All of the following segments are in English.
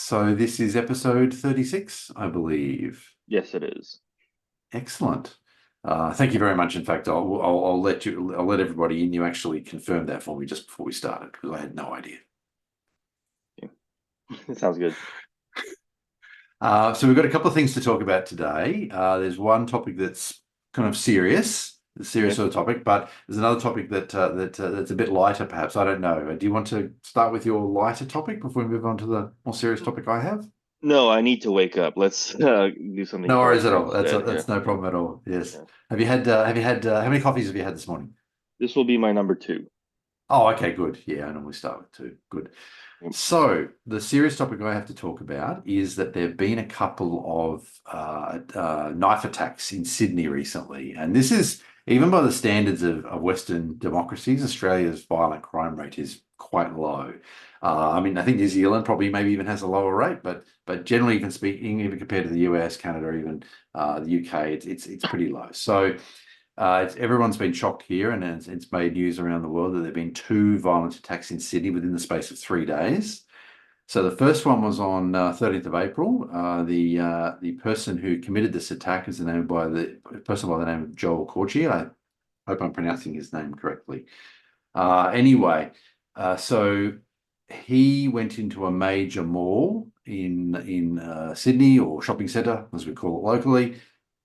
So this is episode 36, I believe. Yes, it is. Excellent. Thank you very much. In fact, I'll let everybody in. You actually confirmed that for me just before we started because I had no idea. Yeah. It sounds good. So we've got a couple of things to talk about today. There's one topic that's kind of serious, the serious Okay. sort of topic, but there's another topic that's a bit lighter, perhaps. I don't know. Do you want to start with your lighter topic before we move on to the more serious topic I have? No, I need to wake up. Let's do something No worries at brighter all. instead. Yeah, That's no yeah, problem at all. Yes. yeah. Have you had how many coffees have you had this morning? This will be my number two. Oh, okay, good. Yeah, I normally start with two. Good. Yep. So the serious topic I have to talk about is that there have been a couple of knife attacks in Sydney recently, and this is even by the standards of Western democracies, Australia's violent crime rate is quite low. I mean, I think New Zealand probably maybe even has a lower rate, but generally, even speaking, even compared to the US, Canada, even the UK, it's pretty low. So. Everyone's been shocked here, and it's made news around the world that there have been two violent attacks in Sydney within the space of 3 days. So the first one was on 13th of April. The person who committed this attack is the person by the name of Joel Corci. I hope I'm pronouncing his name correctly. Anyway, so he went into a major mall in Sydney, or shopping centre, as we call it locally,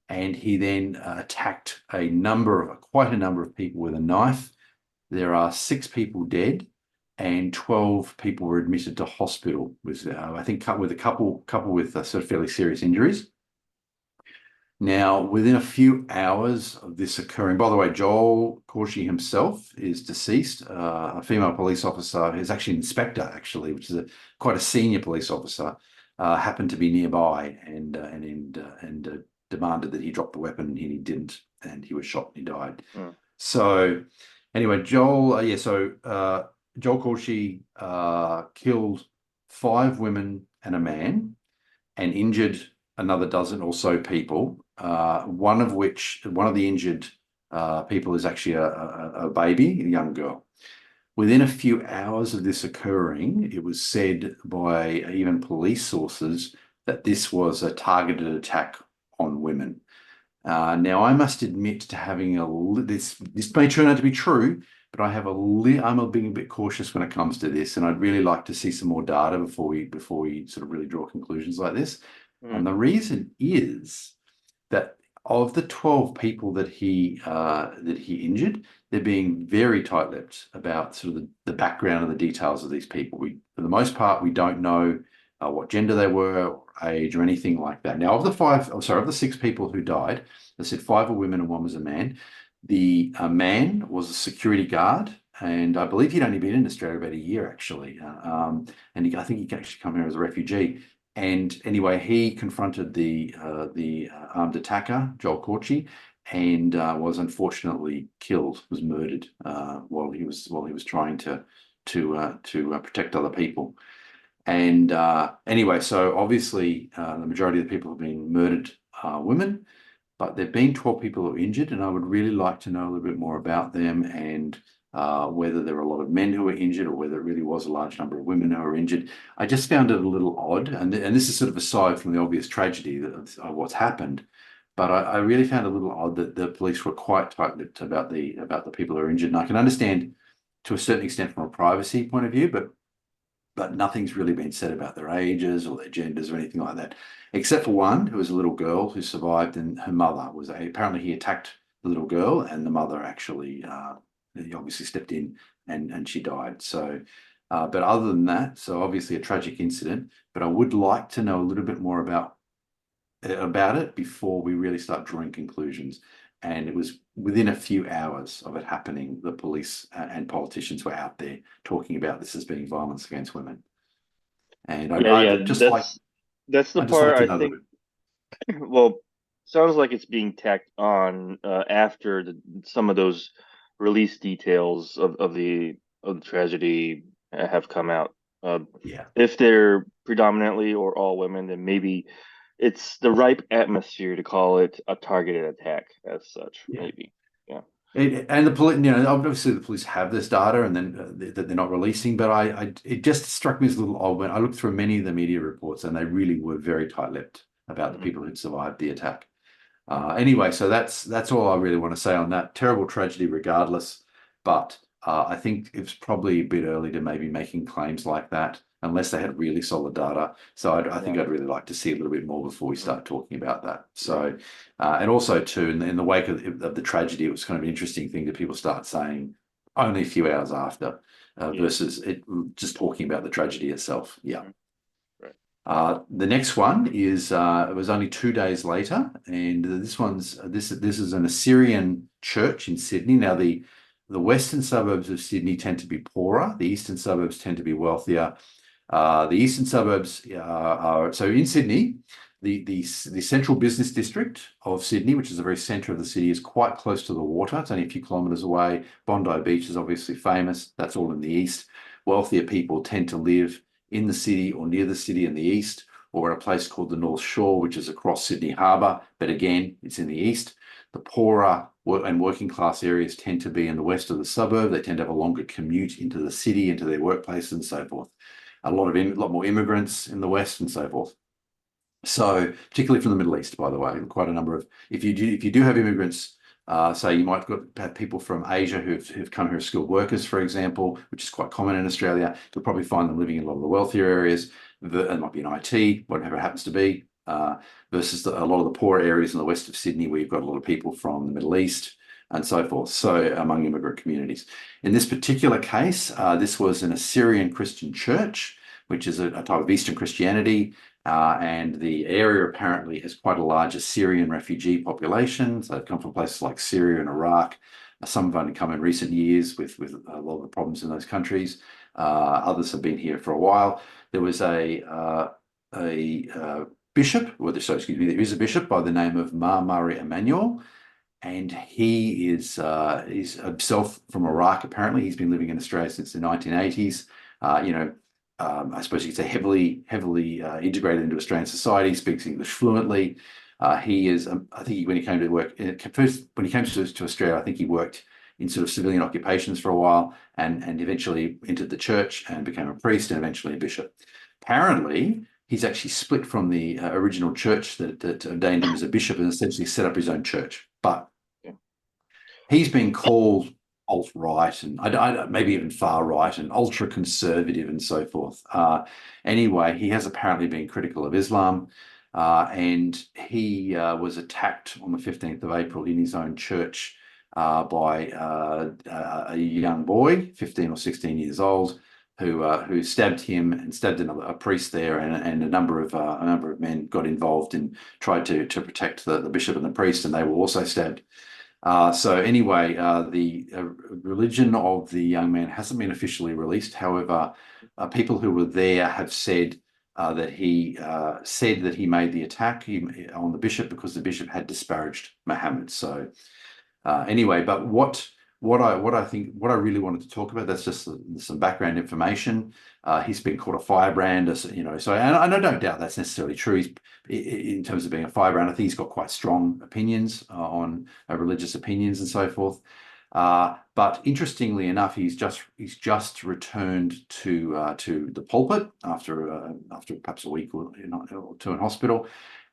and he then attacked quite a number of people with a knife. There are 6 people dead, and 12 people were admitted to hospital with, I think, with a couple with sort of fairly serious injuries. Now, within a few hours of this occurring, by the way, Joel Corshi himself is deceased. A female police officer, who's actually an inspector, actually, which is quite a senior police officer, happened to be nearby and demanded that he drop the weapon, and he didn't, and he was shot and he died. Mm. So, anyway, Joel Corshi killed 5 women and a man, and injured another dozen or so people. One of the injured people is actually a baby, a young girl. Within a few hours of this occurring, it was said by even police sources that this was a targeted attack on women. Now, I must admit to having this may turn out to be true, but I'm being a bit cautious when it comes to this, and I'd really like to see some more data before we sort of really draw conclusions like this. Mm. And the reason is that of the 12 people that he injured, they're being very tight-lipped about sort of the background and the details of these people. For the most part, we don't know what gender they were, or age, or anything like that. Now, of the 6 people who died, I said 5 were women and 1 was a man. The man was a security guard, and I believe he'd only been in Australia about a year, actually. I think he actually come here as a refugee. And anyway, he confronted the armed attacker, Joel Corci, and was unfortunately killed, was murdered while he was trying to protect other people. And anyway, so obviously the majority of the people have been murdered are women, but there've been 12 people who are injured, and I would really like to know a little bit more about them, and whether there were a lot of men who were injured or whether it really was a large number of women who were injured. I just found it a little odd, and this is sort of aside from the obvious tragedy of what's happened, but I really found it a little odd that the police were quite tight-lipped about the people who are injured. And I can understand to a certain extent from a privacy point of view, but nothing's really been said about their ages or their genders or anything like that, except for one who was a little girl who survived, and her mother apparently he attacked the little girl, and the mother actually he obviously stepped in, and she died. So, but other than that, so obviously a tragic incident. But I would like to know a little bit more about it before we really start drawing conclusions. And it was within a few hours of it happening, the police and politicians were out there talking about this as being violence against women. And Yeah, yeah. That's the I'd just part like to I know a little think. bit. Well, sounds like it's being tacked on after some of those release details of the tragedy have come out. Uh, Yeah. if they're predominantly or all women, then maybe it's the ripe atmosphere to call it a targeted attack as such. Yeah. Maybe. Yeah. And the police, obviously the police have this data, and then that they're not releasing. But it just struck me as a little odd when I looked through many of the media reports, and they really were very tight-lipped about the Mhm. people who'd survived the attack. Anyway, so that's all I really want to say on that. Terrible tragedy, regardless. But I think it's probably a bit early to maybe making claims like that, unless they had really solid data. So I think Yeah. I'd really like to see a little bit more before we Mhm. start talking about that. Right. So, and also too, in the wake of the tragedy, it was kind of an interesting thing that people start saying only a few hours after, Yeah. versus it just talking about the tragedy itself. Yeah. Mhm. Right. The next one is it was only 2 days later, and this is an Assyrian church in Sydney. Now the western suburbs of Sydney tend to be poorer. The eastern suburbs tend to be wealthier. The eastern suburbs are so in Sydney. The central business district of Sydney, which is the very centre of the city, is quite close to the water. It's only a few kilometres away. Bondi Beach is obviously famous. That's all in the east. Wealthier people tend to live in the city or near the city in the east, or at a place called the North Shore, which is across Sydney Harbour. But again, it's in the east. The poorer and working class areas tend to be in the west of the suburb. They tend to have a longer commute into the city, into their workplace, and so forth. A lot more immigrants in the west, and so forth. So, particularly from the Middle East, by the way, quite a number of if you do have immigrants, say you might have people from Asia who've come here as skilled workers, for example, which is quite common in Australia. You'll probably find them living in a lot of the wealthier areas. It might be in IT, whatever it happens to be, versus a lot of the poorer areas in the west of Sydney, where you've got a lot of people from the Middle East and so forth. So, among immigrant communities. In this particular case, this was an Assyrian Christian church, which is a type of Eastern Christianity. And the area apparently has quite a large Assyrian refugee population. So they've come from places like Syria and Iraq. Some have only come in recent years with a lot of the problems in those countries. Others have been here for a while. There was a bishop, excuse me, there is a bishop by the name of Mari Emanuel, and he is himself from Iraq. Apparently, he's been living in Australia since the 1980s. I suppose you could say heavily integrated into Australian society. Speaks English fluently. He is, I think, when he came to work first, when he came to Australia, I think he worked in sort of civilian occupations for a while, and eventually entered the church and became a priest and eventually a bishop. Apparently, he's actually split from the original church that ordained him as a bishop and essentially set up his own church. But Yeah. he's been called alt-right and maybe even far-right and ultra-conservative and so forth. Anyway, he has apparently been critical of Islam, and he was attacked on the 15th of April in his own church by a young boy, 15 or 16 years old, who stabbed him and stabbed a priest there, and a number of men got involved and tried to protect the bishop and the priest, and they were also stabbed. So anyway, the religion of the young man hasn't been officially released. However, people who were there have said that he made the attack on the bishop because the bishop had disparaged Muhammad. So anyway, but what I really wanted to talk about, that's just some background information. He's been called a firebrand, so and I don't doubt that's necessarily true. He's in terms of being a firebrand, I think he's got quite strong opinions on religious opinions and so forth. But interestingly enough, he's just returned to the pulpit after perhaps a week or two in hospital,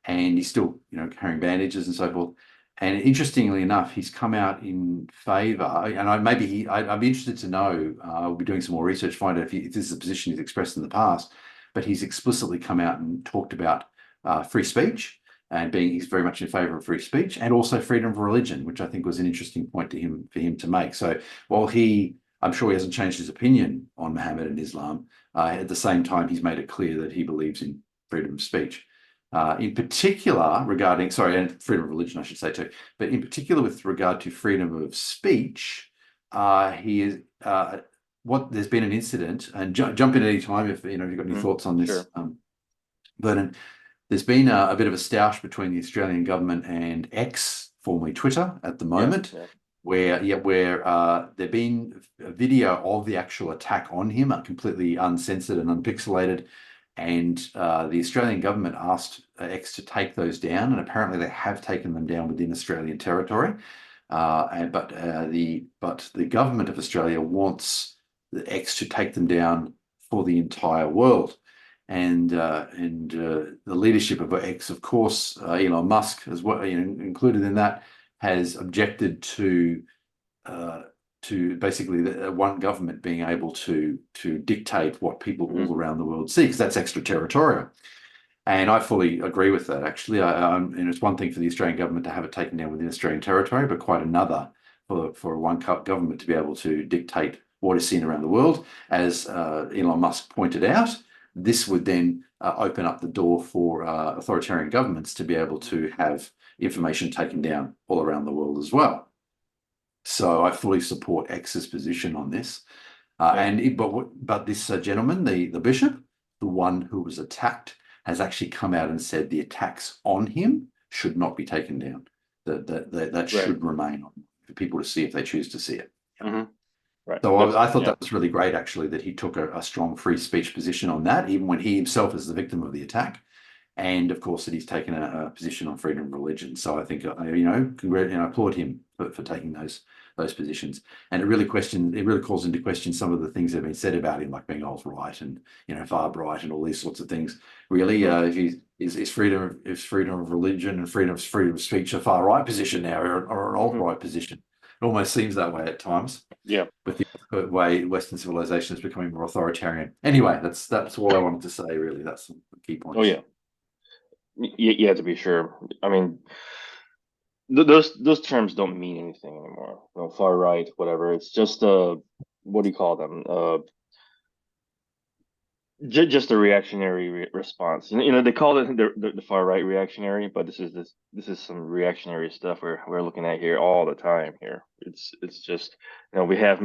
and he's still carrying bandages and so forth. And interestingly enough, he's come out in favour, and I'd be interested to know. I'll be doing some more research, find out if this is a position he's expressed in the past. But he's explicitly come out and talked about free speech, and he's very much in favour of free speech and also freedom of religion, which I think was an interesting point for him to make. So while I'm sure he hasn't changed his opinion on Muhammad and Islam, at the same time he's made it clear that he believes in freedom of speech. In particular, and freedom of religion, I should say too, but in particular with regard to freedom of speech, he is there's been an incident, and jump in at any time if you've got any Mhm. thoughts on this, Sure. Vernon. There's been a bit of a stoush between the Australian government and X, formerly Twitter, at the Yeah. moment, Yeah. where there've been a video of the actual attack on him, completely uncensored and unpixelated. And the Australian government asked X to take those down, and apparently they have taken them down within Australian territory. But the government of Australia wants the X to take them down for the entire world. And the leadership of X, of course, Elon Musk as well, included in that, has objected to basically one government being able to dictate what people all around the world see, because that's extraterritorial. And I fully agree with that, actually. It's one thing for the Australian government to have it taken down within Australian territory, but quite another for one government to be able to dictate what is seen around the world. As Elon Musk pointed out, this would then open up the door for authoritarian governments to be able to have information taken down all around the world as well. So I fully support X's position on this. But this gentleman, the bishop, the one who was attacked, has actually come out and said the attacks on him should not be taken down. That should remain on for people to see if they choose to see it. Right. So I thought that was really great, actually, that he took a strong free speech position on that, even when he himself is the victim of the attack. And of course, that he's taken a position on freedom of religion. So I think, I applaud him for taking those positions. And it really calls into question some of the things that have been said about him, like being alt-right and far right and all these sorts of things. Really, is freedom of religion and freedom of speech a far right position now, or an alt-right position? It almost seems that way at times. Yeah. With the way Western civilization is becoming more authoritarian. Anyway, that's all I wanted to say. Really, that's the key points. Oh yeah. Yeah, to be sure. I mean, those terms don't mean anything anymore. Far right, whatever. It's just what do you call them? Just a reactionary response. They call it the far right reactionary, but this is some reactionary stuff we're looking at here all the time here. It's just we have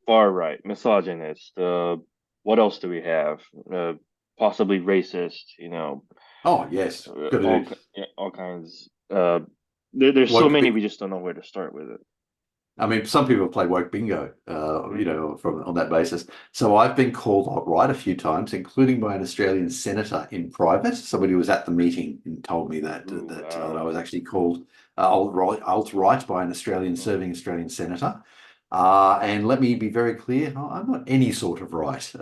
far right, misogynist. What else do we have? Possibly racist. Oh yes, all kinds. There's so many, we just don't know where to start with it. I mean, some people play woke bingo, on that basis. So I've been called alt-right a few times, including by an Australian senator in private. Somebody who was at the meeting and told me that I was actually called alt-right by an serving Australian senator. And let me be very clear, I'm not any sort of right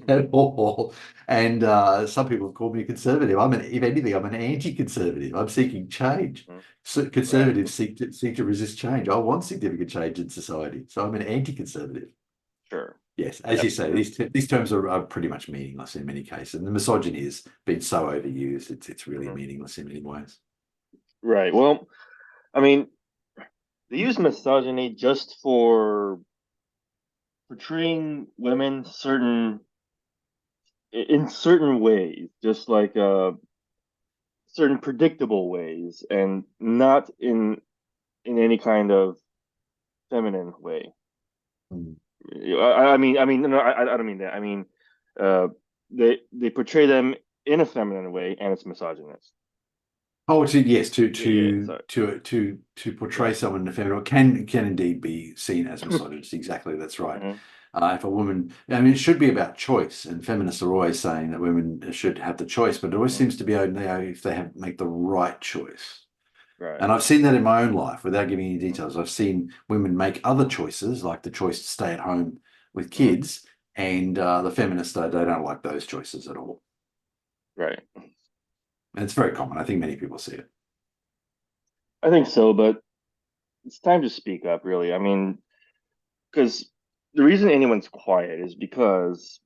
at all. And some people have called me a conservative. If anything, I'm an anti-conservative. I'm seeking change. So conservatives seek to resist change. I want significant change in society. So I'm an anti-conservative. Sure. Yes, as you say, these terms are pretty much meaningless in many cases. And the misogyny has been so overused, it's really meaningless in many ways. Right. Well, I mean, they use misogyny just for portraying women in certain ways, just like certain predictable ways, and not in any kind of feminine way. I mean, no, I don't mean that. I mean, they portray them in a feminine way, and it's misogynist. Oh, to portray someone in a feminine can indeed be seen as misogynist. Exactly, that's right. If a woman, I mean, it should be about choice, and feminists are always saying that women should have the choice, but it always seems to be only if they make the right choice. Right. And I've seen that in my own life, without giving any details. I've seen women make other choices, like the choice to stay at home with kids, and the feminists, they don't like those choices at all. Right. And it's very common. I think many people see it. I think so, but it's time to speak up, really. I mean, because the reason anyone's quiet is because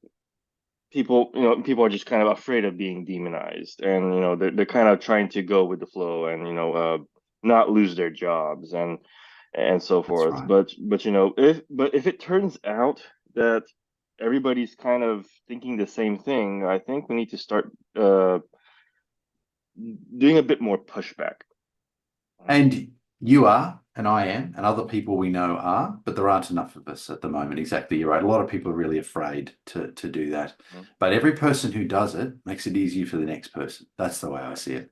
people are just kind of afraid of being demonized, and they're kind of trying to go with the flow, and not lose their jobs and so forth. Right. But if it turns out that everybody's kind of thinking the same thing, I think we need to start doing a bit more pushback. And you are, and I am, and other people we know are, but there aren't enough of us at the moment. Exactly, you're right. A lot of people are really afraid to do that. But every person who does it makes it easier for the next person. That's the way I see it.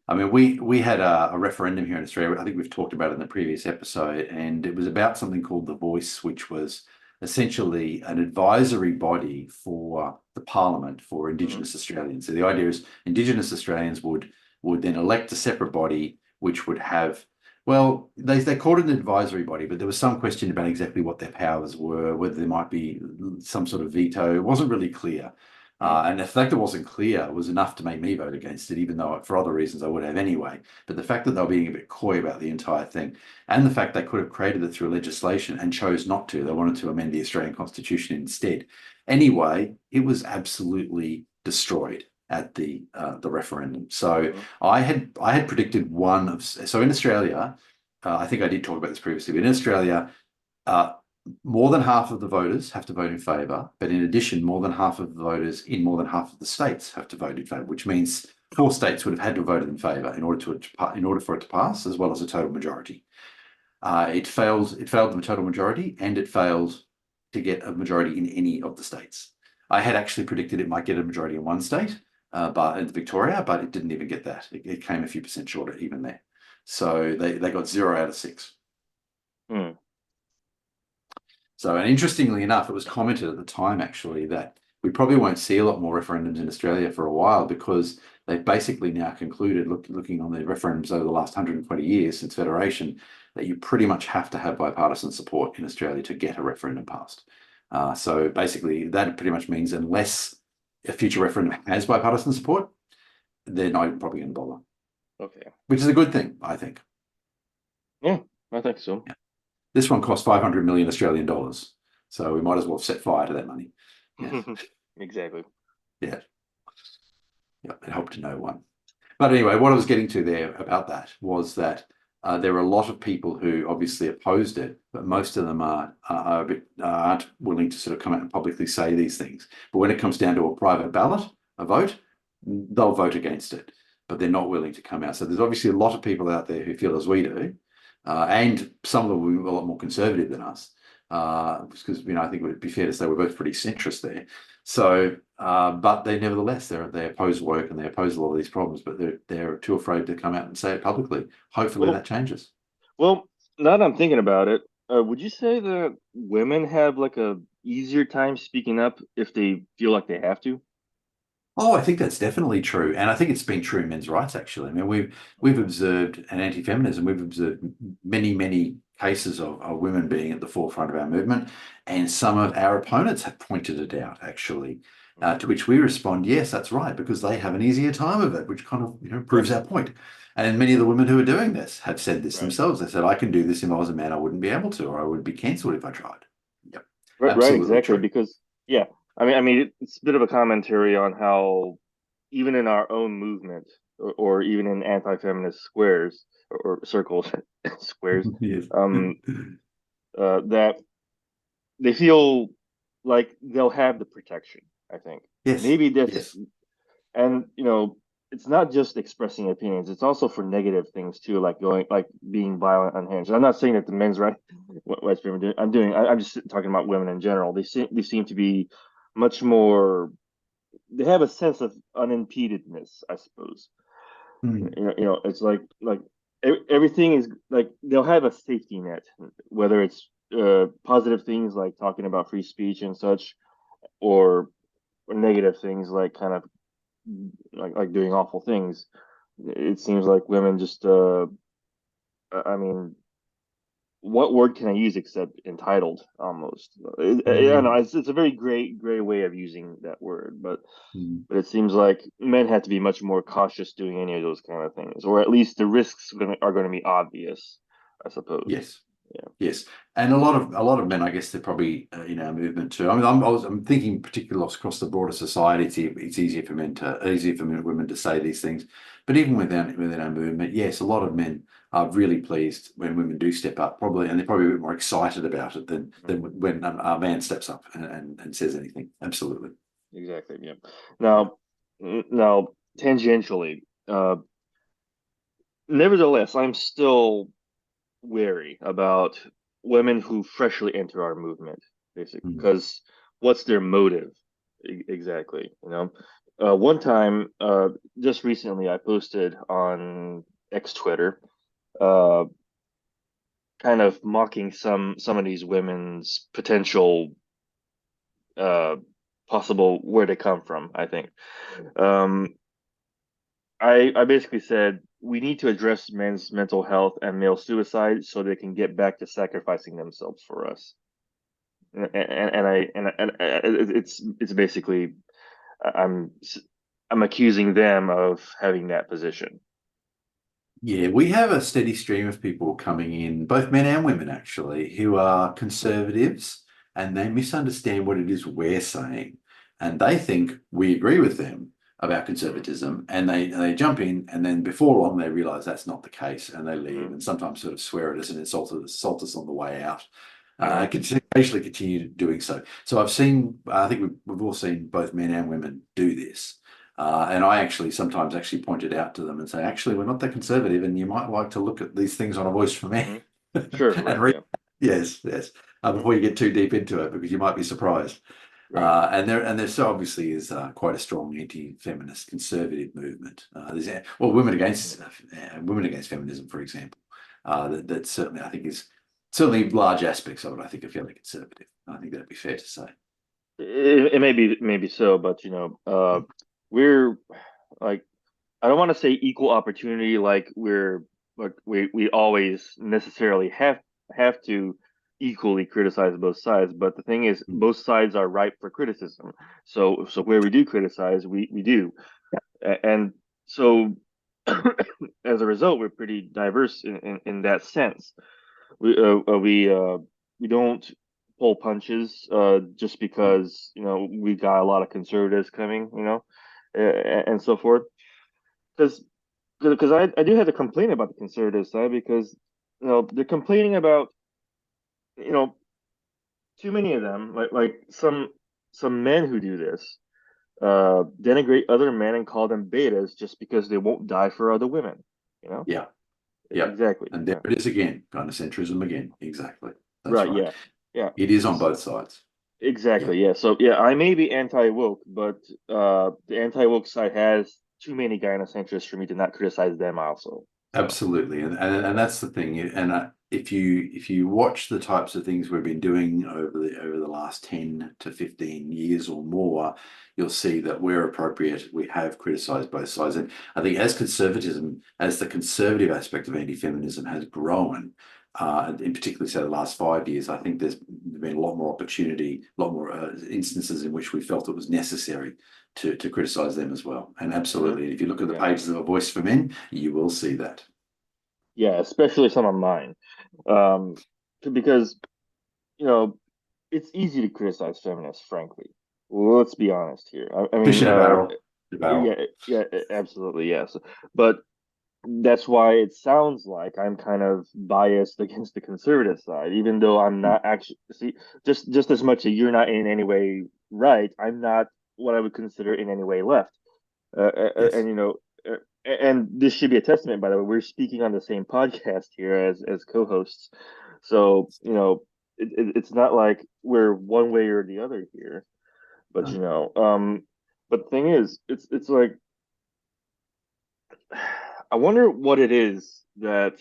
I mean, we had a referendum here in Australia. I think we've talked about it in the previous episode, and it was about something called The Voice, which was essentially an advisory body for the Parliament for Indigenous Australians. So the idea is Indigenous Australians would then elect a separate body which would have Well, they called it an advisory body, but there was some question about exactly what their powers were, whether there might be some sort of veto. It wasn't really clear. Mm. And the fact it wasn't clear was enough to make me vote against it, even though for other reasons I would have anyway. But the fact that they were being a bit coy about the entire thing, and the fact they could have created it through legislation and chose not to, they wanted to amend the Australian Constitution instead. Anyway, it was absolutely destroyed at the referendum. So Mm. I had predicted so in Australia, I think I did talk about this previously, but in Australia, uh, more than half of the voters have to vote in favour, but in addition, more than half of the voters in more than half of the states have to vote in favour, which means four states would have had to have voted in favour in order for it to pass, as well as a total majority. It failed the total majority, and it failed to get a majority in any of the states. I had actually predicted it might get a majority in one state, but in Victoria, but it didn't even get that. It came a few percent shorter even there. So they got 0 out of 6. Mm. So, and interestingly enough, it was commented at the time actually that we probably won't see a lot more referendums in Australia for a while because they've basically now concluded, looking on the referendums over the last 120 years since Federation, that you pretty much have to have bipartisan support in Australia to get a referendum passed. So basically, that pretty much means unless a future referendum has bipartisan support, they're not probably going to bother, Okay. which is a good thing, I think. Yeah, I think so. Yeah. This one cost 500 million Australian dollars. So we might as well set fire to that money. Yes. Exactly. Yeah. Yeah. It helped to no one. But anyway, what I was getting to there about that was that there were a lot of people who obviously opposed it, but most of them are a bit, aren't willing to sort of come out and publicly say these things. But when it comes down to a private ballot, a vote, they'll vote against it, but they're not willing to come out. So there's obviously a lot of people out there who feel as we do, and some of them are a lot more conservative than us, because I think it would be fair to say we're both pretty centrist there. So, but they nevertheless they oppose woke and they oppose a lot of these problems, but they're too afraid to come out and say it publicly. Hopefully Well, that changes. well, now that I'm thinking about it, would you say that women have like a easier time speaking up if they feel like they have to? Oh, I think that's definitely true, and I think it's been true in men's rights actually. I mean, we've Mhm. observed an anti-feminism. We've observed many cases of women being at the forefront of our movement, and some of our opponents have pointed it out actually. Mhm. To which we respond, yes, that's right, because they have an easier time of it, which kind of Yeah, proves our point. And many of the women who are doing this have said this right. themselves. They said, "I can do this if I was a man. I wouldn't be able to, or I would be cancelled if I tried." Yep, Right, right, absolutely exactly. true. Because yeah, I mean, it's a bit of a commentary on how even in our own movement, or even in anti-feminist squares or circles, squares, Yes. um, that they feel like they'll have the protection. I think Yes. maybe that's, Yes. and it's not just expressing opinions; it's also for negative things too, like being violent, unhinged. I'm not saying that the men's right, what rights movement doing. I'm just talking about women in general. They seem to be much more. They have a sense of unimpededness, I suppose. Mm. It's like everything is like they'll have a safety net, whether it's positive things like talking about free speech and such, or negative things like kind of like doing awful things. It seems like women just I mean, what word can I use except entitled almost? I don't know, Mm. it's a very gray way of using that word, but Mm. it seems like men have to be much more cautious doing any of those kind of things, or at least the risks are going to be obvious, I suppose. Yes. Yeah. Yes, and a lot of men, I guess they're probably in our movement too. I mean, I'm thinking particularly across the broader society. It's easier for women to say these things, but even within our movement, yes, a lot of men are really pleased when women do step up, probably, and they're probably a bit more excited about it than Mhm. when a man steps up and says anything. Absolutely, Exactly. Yeah. yeah. Now, tangentially, nevertheless, I'm still wary about women who freshly enter our movement, basically, Mm. because what's their motive exactly? One time, just recently, I posted on X Twitter, uh, kind of mocking some of these women's potential, uh, possible where they come from. I think. Um, I basically said we need to address men's mental health and male suicide so they can get back to sacrificing themselves for us. It's basically I'm I'm accusing them of having that position. Yeah, we have a steady stream of people coming in, both men and women actually, who are conservatives and they misunderstand what it is we're saying. And they think we agree with them about conservatism and they jump in and then before long they realize that's not the case and they leave Hmm. and sometimes sort of swear at us and insult us on the way out. Hmm. Occasionally continue doing so. So I've seen, I think we've all seen both men and women do this. And I actually sometimes actually point it out to them and say, actually, we're not that conservative, and you might like to look at these things on a voice for me Hmm. Sure, and right, read. yeah. Yes, yes, Hmm. before you get too deep into it, because you might be surprised. Right. And there so obviously is quite a strong anti-feminist conservative movement. Well, women against feminism, for example. That certainly I think is certainly large aspects of it. I think are fairly conservative. I think that'd be fair to say. It maybe so, but we're like I don't want to say equal opportunity like we always necessarily have to equally criticize both sides, but the thing is Mm. both sides are ripe for criticism. So where we do criticize, we do. And so as a result, we're pretty diverse in that sense. We we don't pull punches just because we got a lot of conservatives coming, and so forth. Because I do have to complain about the conservative side because they're complaining about you know too many of them like some men who do this denigrate other men and call them betas just because they won't die for other women. You know Yeah. Yep. exactly. And there Yeah. it is again, gynocentrism again. Exactly. That's Right. right. Yeah. Yeah. It is on both sides. Yeah, Exactly. Yeah. So yeah, I may be anti-woke, but the anti-woke side has too many gynocentrists for me to not criticize them also. So. absolutely. And that's the thing. And if you watch the types of things we've been doing over the last 10 to 15 years or more, you'll see that where appropriate, we have criticized both sides. And I think as the conservative aspect of anti-feminism has grown, in particular, say the last 5 years, I think there's been a lot more opportunity, a lot more instances in which we felt it was necessary to criticize them as well. And Hmm. absolutely, if you look at the Yeah. pages of A Voice for Men, you will see that. Yeah, especially some of mine. Um, because you know it's easy to criticize feminists, frankly. Well, let's be honest here. I Fish mean, in a barrel. The yeah, barrel. yeah, absolutely, yes. But that's why it sounds like I'm kind of biased against the conservative side, even though I'm not actually. See, just as much as you're not in any way right, I'm not what I would consider in any way left. Yes. And and this should be a testament, by the way. We're speaking on the same podcast here as co-hosts, so it's not like we're one way or the other here. But No. but the thing is, it's like I wonder what it is that.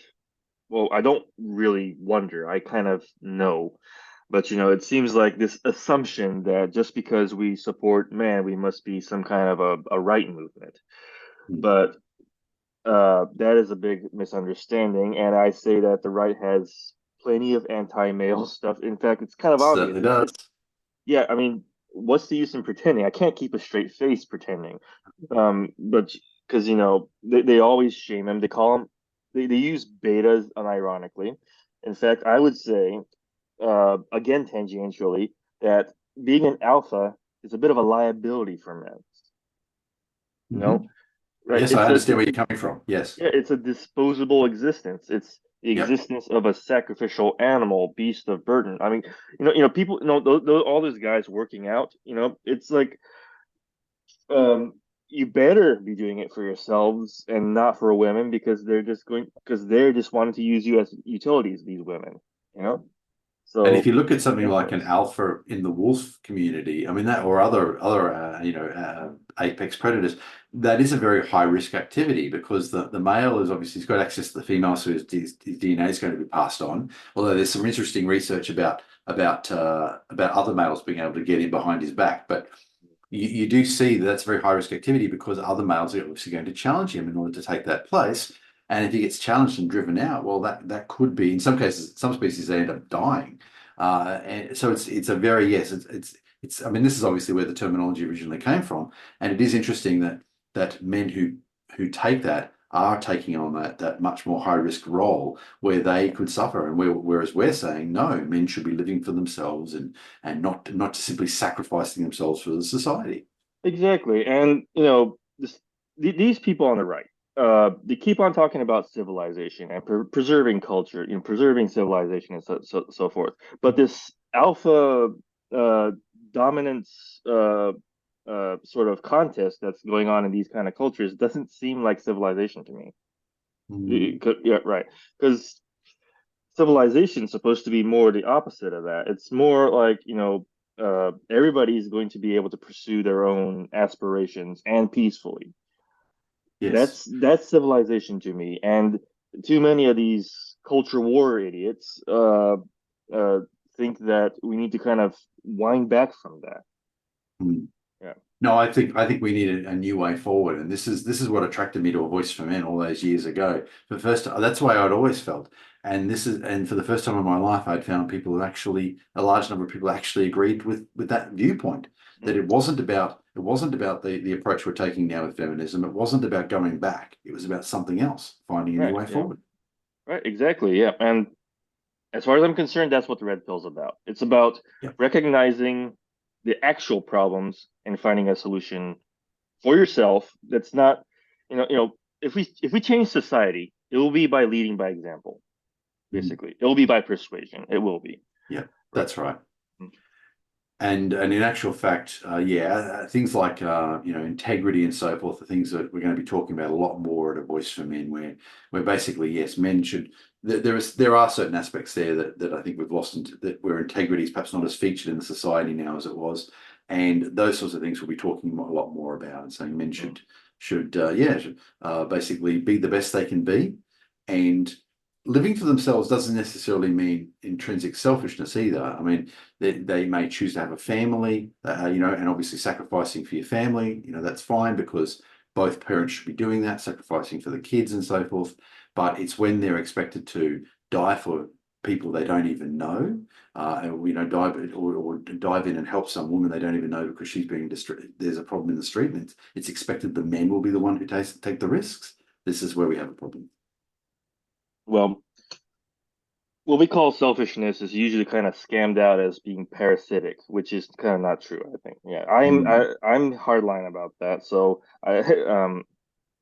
Well, I don't really wonder. I kind of know. But it seems like this assumption that just because we support man, we must be some kind of a right movement. Mm. But that is a big misunderstanding, and I say that the right has plenty of anti-male stuff. In fact, it's kind of obvious. Certainly does. Yeah, I mean, what's the use in pretending? I can't keep a straight face pretending. But because they always shame him. They call him they use betas unironically. In fact, I would say again tangentially that being an alpha is a bit of a liability for men. You Hmm. know, right? Yes, I understand where you're coming from. Yes. Yeah, it's a disposable existence. It's the Yep. existence of a sacrificial animal, beast of burden. I mean, people, all those guys working out, it's like, um, you better be doing it for yourselves and not for women because they're just wanting to use you as utilities, these women, you know? And if So you look at something think like an twice. alpha in the wolf community, I mean that, or other apex predators, that is a very high risk activity because the male is obviously he's got access to the female, so his DNA is going to be passed on. Although there's some interesting research about other males being able to get in behind his back, but you do see that that's very high risk activity because other males are obviously going to challenge him in order to take that place. And if he gets challenged and driven out, well, that could be, in some cases, some species they end up dying. And so it's a very, yes, it's I mean, this is obviously where the terminology originally came from, and it is interesting that men who take that are taking on that much more high risk role where they could suffer, and whereas we're saying no, men should be living for themselves and not simply sacrificing themselves for the society. Exactly. And, these people on the right, they keep on talking about civilization and preserving culture, preserving civilization and so forth. But this alpha uh, dominance sort of contest that's going on in these kind of cultures doesn't seem like civilization to me. Mm, Yeah, right. Because civilization is supposed to be more the opposite of that. It's more like, everybody is going to be able to pursue their own aspirations and peacefully. yes. That's civilization to me. And too many of these culture war idiots uh, think that we need to kind of wind back from that. Mm. Yeah. No, I think we need a new way forward, and this is what attracted me to A Voice for Men all those years ago. For first, that's why I'd always felt, and for the first time in my life, I'd found people who actually, a large number of people actually agreed with that viewpoint, that Mm. it wasn't about the approach we're taking now with feminism. It wasn't about going back. It was about something else, finding a new Right. way Yeah. forward. Right. Exactly. Yeah. And as far as I'm concerned, that's what the red pill's about. It's about Yep. recognizing the actual problems and finding a solution for yourself. That's not, if we change society, it will be by leading by example. Mm. Basically, it will be by persuasion. It will be. Yep. Right. That's right. Mm. And in actual fact, yeah, things like integrity and so forth are things that we're going to be talking about a lot more at A Voice for Men, where basically yes, men should. There are certain aspects there that I think we've lost into that where integrity is perhaps not as featured in the society now as it was, and those sorts of things we'll be talking a lot more about and saying men Mm. should basically be the best they can be, and living for themselves doesn't necessarily mean intrinsic selfishness either. I mean, they may choose to have a family, and obviously sacrificing for your family, that's fine because both parents should be doing that, sacrificing for the kids and so forth. But it's when they're expected to die for people they don't even know, dive in and help some woman they don't even know because she's being there's a problem in the street, and it's expected the men will be the one who take the risks. This is where we have a problem. Well, what we call selfishness is usually kind of scammed out as being parasitic, which is kind of not true, I think. Yeah, Mm. I'm hardline about that. So I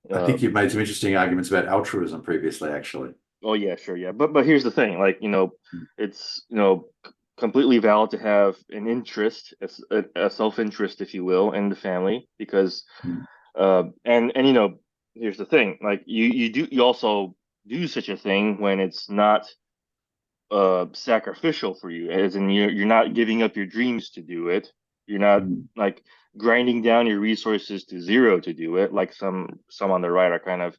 I uh think you've made some interesting arguments about altruism previously, actually. oh yeah, sure, yeah. But here's the thing, like, Mm. it's, completely valid to have an interest, a self-interest, if you will, in the family because Mm. and here's the thing, like you also do such a thing when it's not sacrificial for you, as in you're not giving up your dreams to do it. You're not Mm. like grinding down your resources to zero to do it, like some on the right are kind of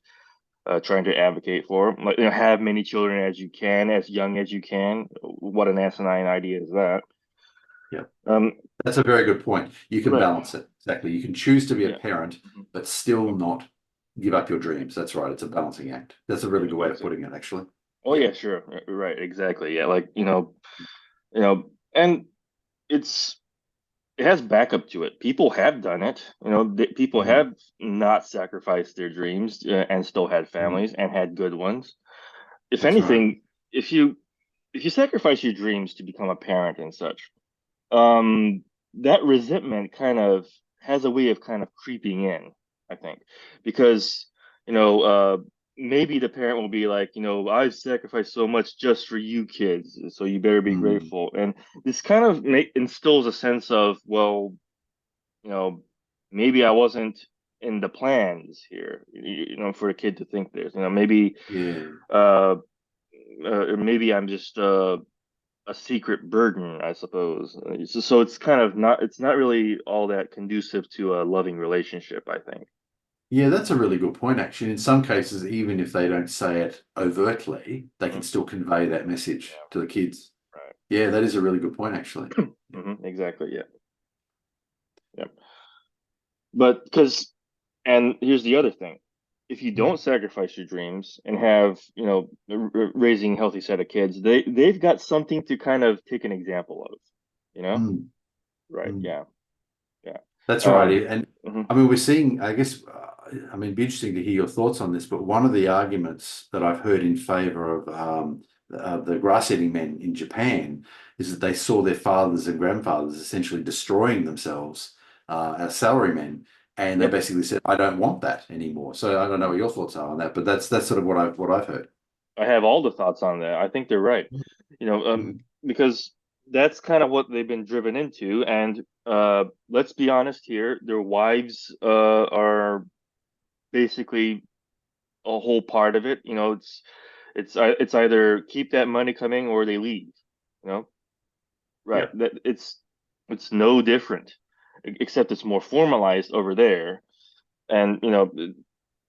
trying to advocate for. Like, have many children as you can, as young as you can. What an asinine idea is that? Yeah, Um, that's a very good point. You can right. balance it. Exactly. You can choose to be a Yeah. parent, Mhm. but still not give up your dreams. That's right. It's a balancing act. That's a really good way of Exactly. putting it, actually. Oh Yeah. yeah, sure. Right. Exactly. Yeah. Like, and it's it has backup to it. People have done it. People Mm. have not sacrificed their dreams and still had Mm. families and had good ones. If That's right. anything, if you sacrifice your dreams to become a parent and such, um, that resentment kind of has a way of kind of creeping in, I think, because you know, uh, maybe the parent will be like, I've sacrificed so much just for you kids, so you better be Mm. grateful. And this kind of instills a sense of, well, you know, maybe I wasn't in the plans here, for a kid to think this, Yeah. uh, maybe I'm just a secret burden, I suppose. So it's not really all that conducive to a loving relationship, I think. Yeah, that's a really good point, actually. In some cases, even if they don't say it overtly, they can Mhm. still convey that message Yeah, to the kids. right. Yeah, that is a really good point, actually. Exactly. Yeah. Yeah. But because, and here's the other thing. If you Mm, don't sacrifice your dreams and have, raising a healthy set of kids, they've got something to kind of take an example of, you know? mm, Right. mm. Yeah. Yeah. That's right. Um, And mhm. I mean, we're seeing, I guess, I mean, it'd be interesting to hear your thoughts on this, but one of the arguments that I've heard in favor of the grass-eating men in Japan is that they saw their fathers and grandfathers essentially destroying themselves as salarymen. And they Yep. basically said, I don't want that anymore. So I don't know what your thoughts are on that, but that's sort of what I've heard. I have all the thoughts on that. I think they're right. You know, Mm, because that's kind of what they've been driven into. And let's be honest here, their wives are basically a whole part of it. You know, it's either keep that money coming or they leave. You know, right? yeah, That it's no different, except it's more formalized over there. And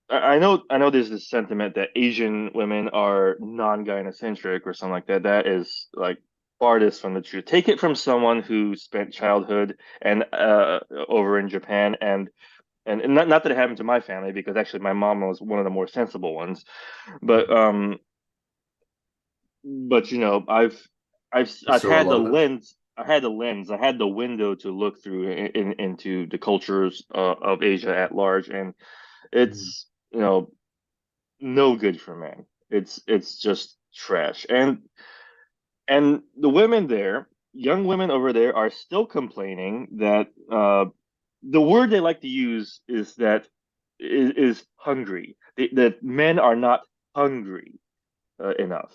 I know there's this sentiment that Asian women are non-gynocentric or something like that. That is like farthest from the truth. Take it from someone who spent childhood and over in Japan, and not that it happened to my family, because actually my mom was one of the more sensible ones. But I I've saw a had lot the of it. lens. I had the window to look through into the cultures of Asia at large, and Mm. it's no good for men. It's just trash. And the women there, young women over there, are still complaining that the word they like to use is that is hungry. That men are not hungry enough,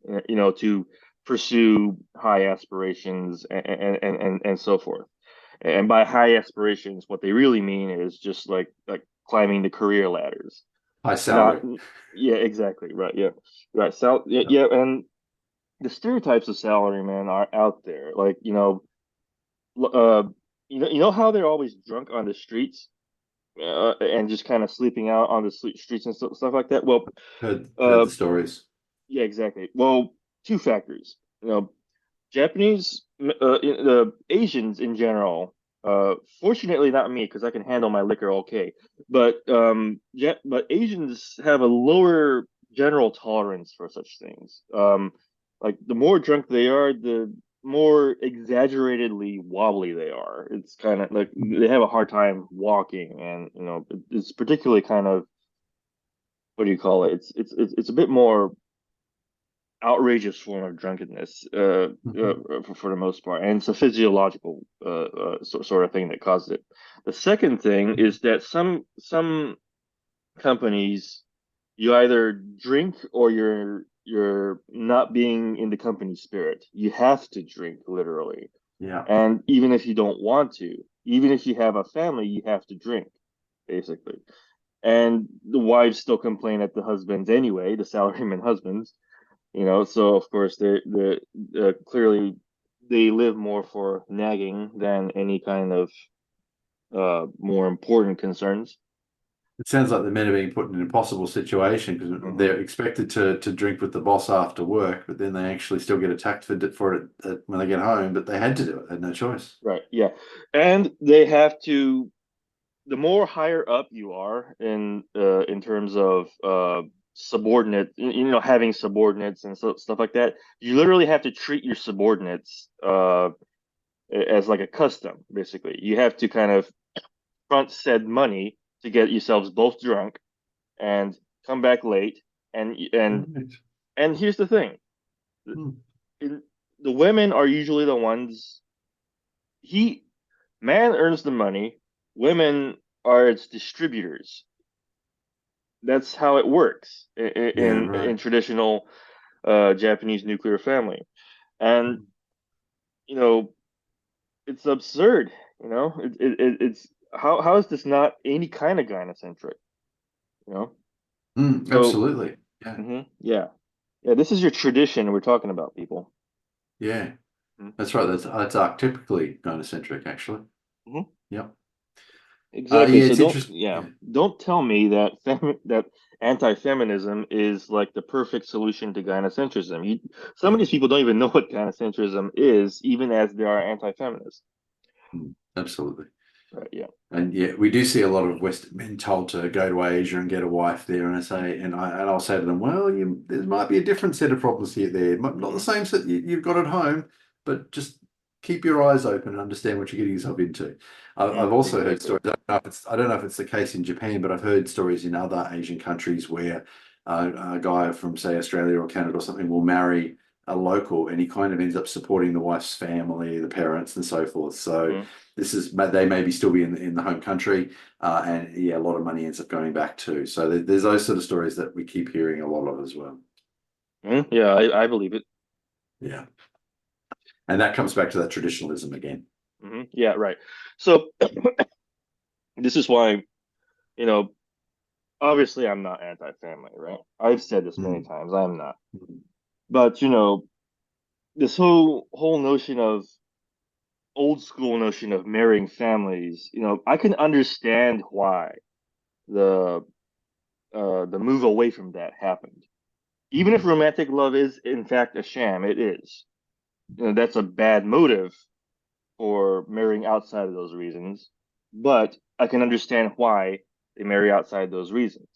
to pursue high aspirations and so forth. And by high aspirations, what they really mean is just like climbing the career ladders. High Not, salary. yeah, exactly, right, yeah, right. Yeah, Yeah. yeah, and the stereotypes of salarymen are out there. Like, you know how they're always drunk on the streets, and just kind of sleeping out on the streets and stuff like that. Well, Heard uh, the stories. yeah, exactly. Well, two factors. Japanese, the Asians in general. Fortunately, not me, because I can handle my liquor okay. But Asians have a lower general tolerance for such things. Like the more drunk they are, the more exaggeratedly wobbly they are. It's kind of like they have a hard time walking, and it's particularly kind of, what do you call it? It's a bit more outrageous form of drunkenness, Mhm. for the most part, and it's a physiological sort of thing that causes it. The second thing is that some companies, you either drink or you're not being in the company spirit. You have to drink, literally, Yeah. and even if you don't want to, even if you have a family, you have to drink, basically. And the wives still complain at the husbands anyway, the salaryman husbands. So of course they clearly they live more for nagging than any kind of more important concerns. It sounds like the men are being put in an impossible situation because Hmm. they're expected to drink with the boss after work, but then they actually still get attacked for it when they get home. But they had to do it; they had no choice. Right, yeah. And they have to, the more higher up you are in terms of subordinate, having subordinates and stuff like that, you literally have to treat your subordinates as like a custom. Basically, you have to kind of front said money to get yourselves both drunk and come back late. And and Right. and here's the thing: Hmm. in, the women are usually the ones. He Man earns the money. Women are its distributors. That's how it works Yeah, in right. traditional Japanese nuclear family. And you know, it's absurd. It's how is this not any kind of gynocentric? You know, so. Absolutely. Yeah, Yeah. Yeah, this is your tradition we're talking about, people. yeah. Mhm. That's right. That's archetypically gynocentric, actually. Mhm. Yep. Exactly. Yeah, So it's interesting. Yeah. don't tell me that anti-feminism is like the perfect solution to gynocentrism. Some of these people don't even know what gynocentrism is, even as they are anti-feminists. Absolutely. Right. Yeah. And yeah, we do see a lot of Western men told to go to Asia and get a wife there. And I say, and I'll say to them, well, there might be a different set of problems here there. Not the Hmm. same set you've got at home, but just keep your eyes open and understand what you're getting yourself into. I've also heard Exactly. stories. I don't know if it's the case in Japan, but I've heard stories in other Asian countries where a guy from, say, Australia or Canada or something will marry a local, and he kind of ends up supporting the wife's family, the parents, and so forth. So Hmm. this is they maybe still be in the home country, and yeah, a lot of money ends up going back too. So there's those sort of stories that we keep hearing a lot of as well. Hmm. Yeah, I believe it. Yeah, and that comes back to that traditionalism again. Hmm. Yeah, right. So this is why, you know, obviously I'm not anti-family, right? I've said this many Mm. times, I'm not. Mm. But, this whole notion of old school notion of marrying families, I can understand why the the move away from that happened. Even if Mm. romantic love is in fact a sham, it is. That's a bad motive for marrying outside of those reasons. But I can understand why they marry outside those reasons,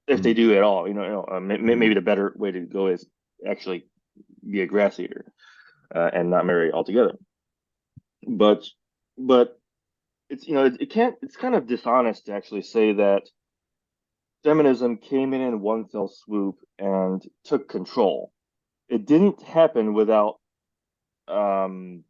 if they Mm. do at all. Maybe Mm. the better way to go is actually be a grass eater and not marry altogether. But but it's it can't it's kind of dishonest to actually say that feminism came in one fell swoop and took control. It didn't happen without um,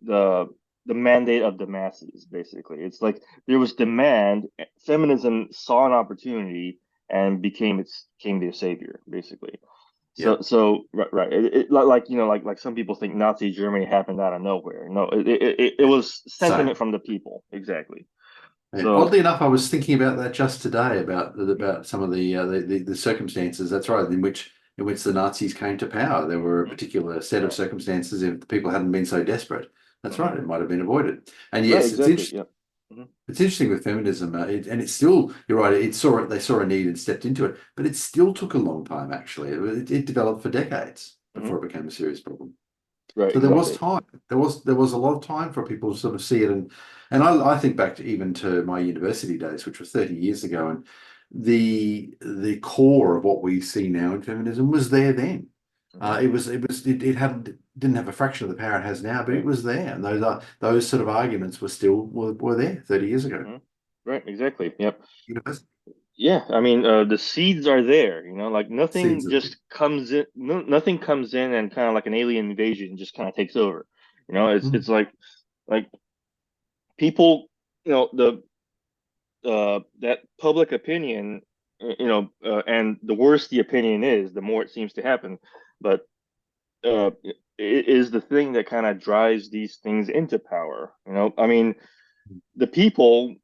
the the mandate of the masses. Basically, it's like there was demand. Feminism saw an opportunity and became their savior. Basically, Yeah. so right. Like some people think Nazi Germany happened out of nowhere. No, it was sentiment Same. from the people. Exactly. Yeah. So Oddly enough, I was thinking about that just today about some of the circumstances. That's right, in which the Nazis came to power. There were a mhm, particular set of right. circumstances. If the people hadn't been so desperate, that's Hmm. right, it might have been avoided. And Right, yes, it's exactly. interesting. Yeah. Hmm. It's interesting with feminism, and it's still. You're right. They saw a need and stepped into it, but it still took a long time. Actually, it developed for decades Hmm. before it became a serious problem. Right, So there was exactly. time. There was a lot of time for people to sort of see it, and I think back to even to my university days, which was 30 years ago, and the core of what we see now in feminism was there then. Hmm. It didn't have a fraction of the power it has now, but it Right. was there, and those sort of arguments were there 30 years ago. Hmm. Right, exactly. Yep. University Yeah, I mean, the seeds are there, like seeds nothing of it. just comes in, no, nothing comes in and kind of like an alien invasion just kind of takes over. It's Mm, like people, the that public opinion, and the worse the opinion is, the more it seems to happen. But it is the thing that kind of drives these things into power. I mean, the people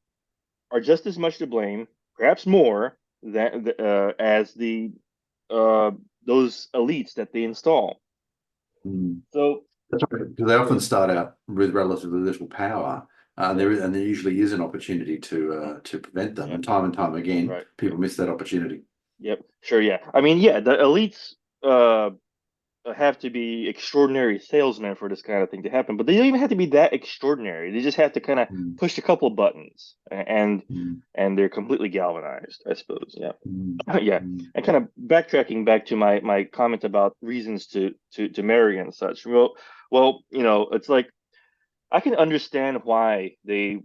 are just as much to blame, perhaps more, than as the uh, those elites that they install. mm. So, That's right, because they often right, start out with relatively little power, yep, and there usually is an opportunity mhm, to prevent them. yep, And time again, right, people miss that opportunity. yep, sure, yeah. I mean, yeah, the elites uh, have to be extraordinary salesmen for this kind of thing to happen, but they don't even have to be that extraordinary. They just have to kind of Mm, push a couple of buttons, mm, and they're completely galvanized, I suppose. Yeah. mm, Yeah, mm, and kind of backtracking back to my comment about reasons to marry and such. Well, it's like I can understand why they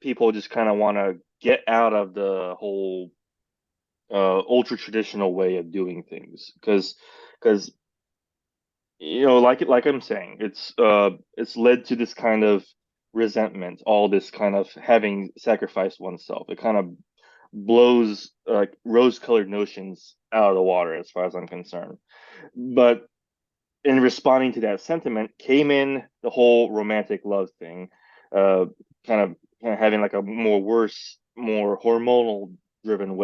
people just kind of want to get out of the whole ultra traditional way of doing things, because like I'm saying, it's led to this kind of resentment, all this kind of having sacrificed oneself. It kind of blows like rose-colored notions out of the water as far as I'm concerned. But in responding to that sentiment came in the whole romantic love thing, uh, kind of having like a more hormonal driven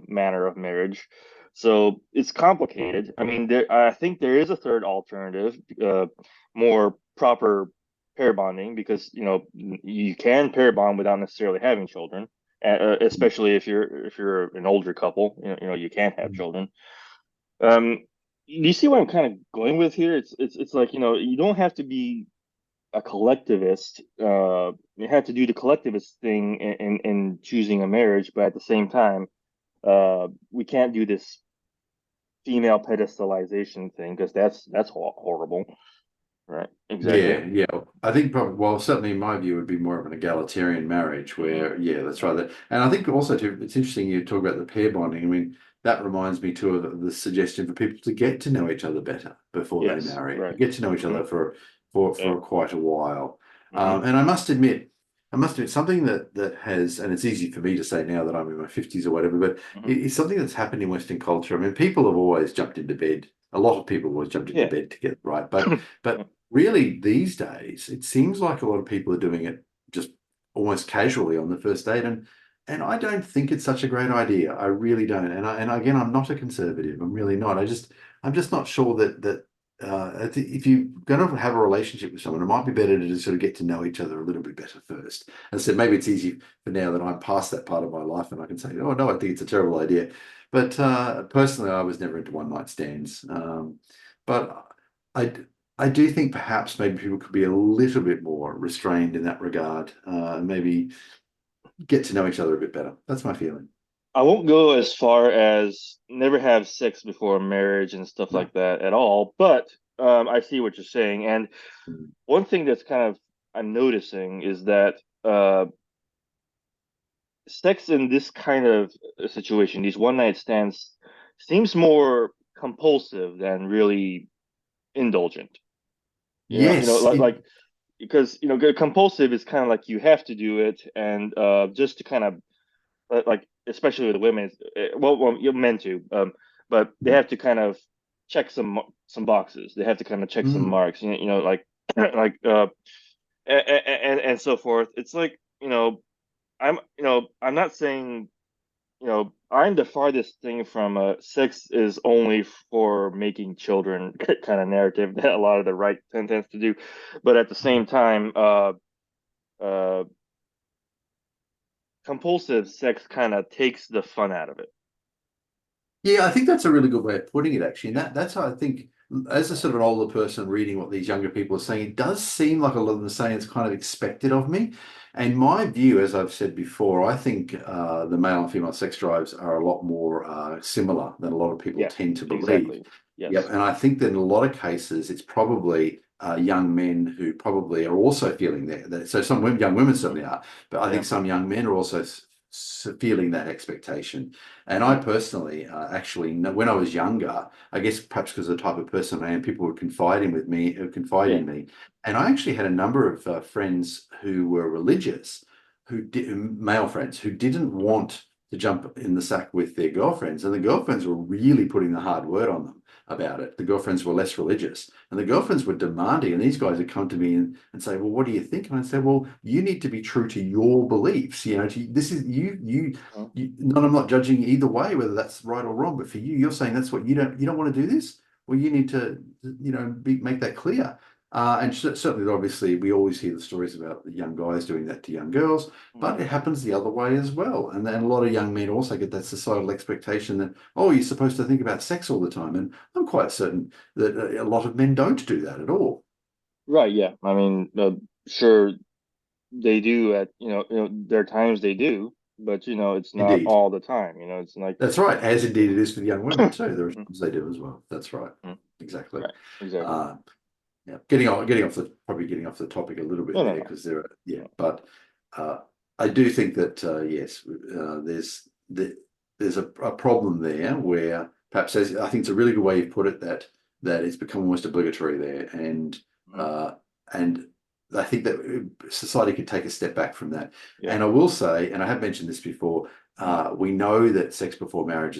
manner of marriage. So it's complicated. I mean, I think there is a third alternative, more proper pair bonding, because you can pair bond without necessarily having children, especially if you're an older couple. You can't have mm, children. Um, you see what I'm kind of going with here? It's like, you don't have to be a collectivist. You have to do the collectivist thing in choosing a marriage, but at the same time, we can't do this female pedestalization thing because that's horrible, right? Exactly. Yeah, yeah. I think probably, well, certainly in my view, it would be more of an egalitarian marriage Hmm. where, yeah, that's right. And I think also too, it's interesting you talk about the pair bonding. I mean, that reminds me too of the suggestion for people to get to know each other better before they Yes, marry, right. get to know each Hmm. other Yeah. for quite a while. Hmm. And I must admit something that has, and it's easy for me to say now that I'm in my 50s or whatever, but Hmm. it's something that's happened in Western culture. I mean, people have always jumped into bed. A lot of people have always jumped into Yeah. bed together, right? But really, these days, it seems like a lot of people are doing it just almost casually on the first date, and I don't think it's such a great idea. I really don't. And again, I'm not a conservative. I'm really not. I'm just not sure if you're going to have a relationship with someone, it might be better to just sort of get to know each other a little bit better first. As I said, maybe it's easy for now that I'm past that part of my life, and I can say, oh no, I think it's a terrible idea. But personally, I was never into one night stands. But I I do think perhaps maybe people could be a little bit more restrained in that regard. Maybe get to know each other a bit better. That's my feeling. I won't go as far as never have sex before marriage and stuff No. like that at all, but I see what you're saying. And Mm. one thing that's kind of I'm noticing is that uh, sex in this kind of situation, these one night stands, seems more compulsive than really indulgent. Yes, Like because compulsive is kind of like you have to do it, and just to kind of like especially with the women, well, you're meant to, but they have to kind of check some boxes. They have to kind of check some mm. marks. Like like and so forth. It's like I'm not saying I'm the farthest thing from sex is only for making children kind of narrative that a lot of the right tends to do, but at the same time, uh, compulsive sex kind of takes the fun out of it. Yeah, I think that's a really good way of putting it, actually. And Yeah. that's how I think, as a sort of an older person reading what these younger people are saying, it does seem like a lot of them are saying it's kind of expected of me. And my view, as I've said before, I think the male and female sex drives are a lot more similar than a lot of people Yeah, tend to believe. exactly. Yep. Yes. And I think that in a lot of cases, it's probably young men who probably are also feeling that. So young women Hmm. certainly are, but I think Yeah. some young men are also feeling that expectation. And I Hmm. personally, actually, when I was younger, I guess perhaps because of the type of person I am, people would confide Yeah. in me. And I actually had a number of friends who were religious, male friends, who didn't want to jump in the sack with their girlfriends. And the girlfriends were really putting the hard word on them about it. The girlfriends were less religious. And the girlfriends were demanding, and these guys would come to me and say, well, what do you think? And I said, well, you need to be true to your beliefs. This is Hmm. no, I'm not judging either way whether that's right or wrong, but for you, you're saying that's what you don't want to do this. Well, you need to, make that clear. And certainly, obviously, we always hear the stories about the young guys doing that to young girls, but Hmm. it happens the other way as well. And then a lot of young men also get that societal expectation that, oh, you're supposed to think about sex all the time. And I'm quite certain that a lot of men don't do that at all. Right. Yeah. I mean, sure they do at there are times they do, but it's not Indeed. all the time. It's like That's right. As indeed it is for the young women too. There are Mhm. times they do as well. That's right. Mhm. Exactly. Right. Exactly. Uh, Yeah, getting off the topic a little bit No, no, there no. because there are No. but uh, I do think that yes, there's a problem there where perhaps I think it's a really good way you put it that it's become almost obligatory there Mhm. uh, and I think that society could take a step back from that. Yeah. And I will say, and I have mentioned this before, Mhm. we know that sex before marriage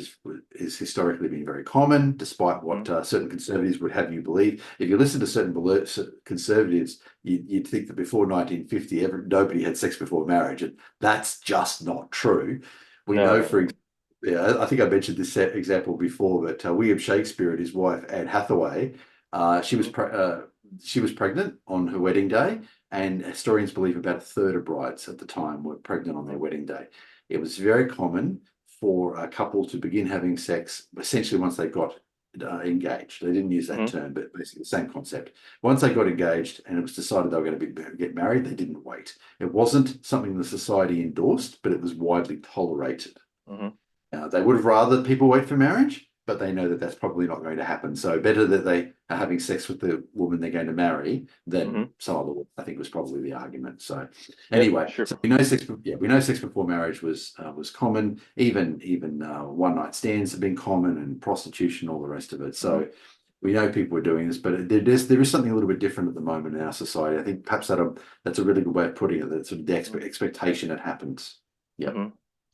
is historically been very common, despite what Mhm. certain conservatives would have you believe. If you listen to conservatives, you'd think that before 1950, nobody had sex before marriage, and that's just not true. We No, know, no, for no. example, yeah, I think I mentioned this example before, but William Shakespeare and his wife Anne Hathaway, uh, she was Mhm. pre- uh, she was pregnant on her wedding day, and historians believe about a third of brides at the time were pregnant on their Mhm. wedding day. It was very common for a couple to begin having sex essentially once they got engaged. They didn't use that Hmm. term, but basically the same concept. Once they got engaged and it was decided they were going to get married, they didn't wait. It wasn't something the society endorsed, but it was widely tolerated. Hmm. They would have rather people wait for marriage, but they know that that's probably not going to happen. So better that they are having sex with the woman they're going to marry than Hmm. some other woman, I think was probably the argument. So Yep, anyway, sure. so we know sex, yeah, we know sex before marriage was common. Even one night stands have been common, and prostitution, all the rest of it. Hmm. So we know people are doing this, but there is something a little bit different at the moment in our society. I think perhaps that's a really good way of putting it. That sort of the expectation it happens. Yeah. Hmm.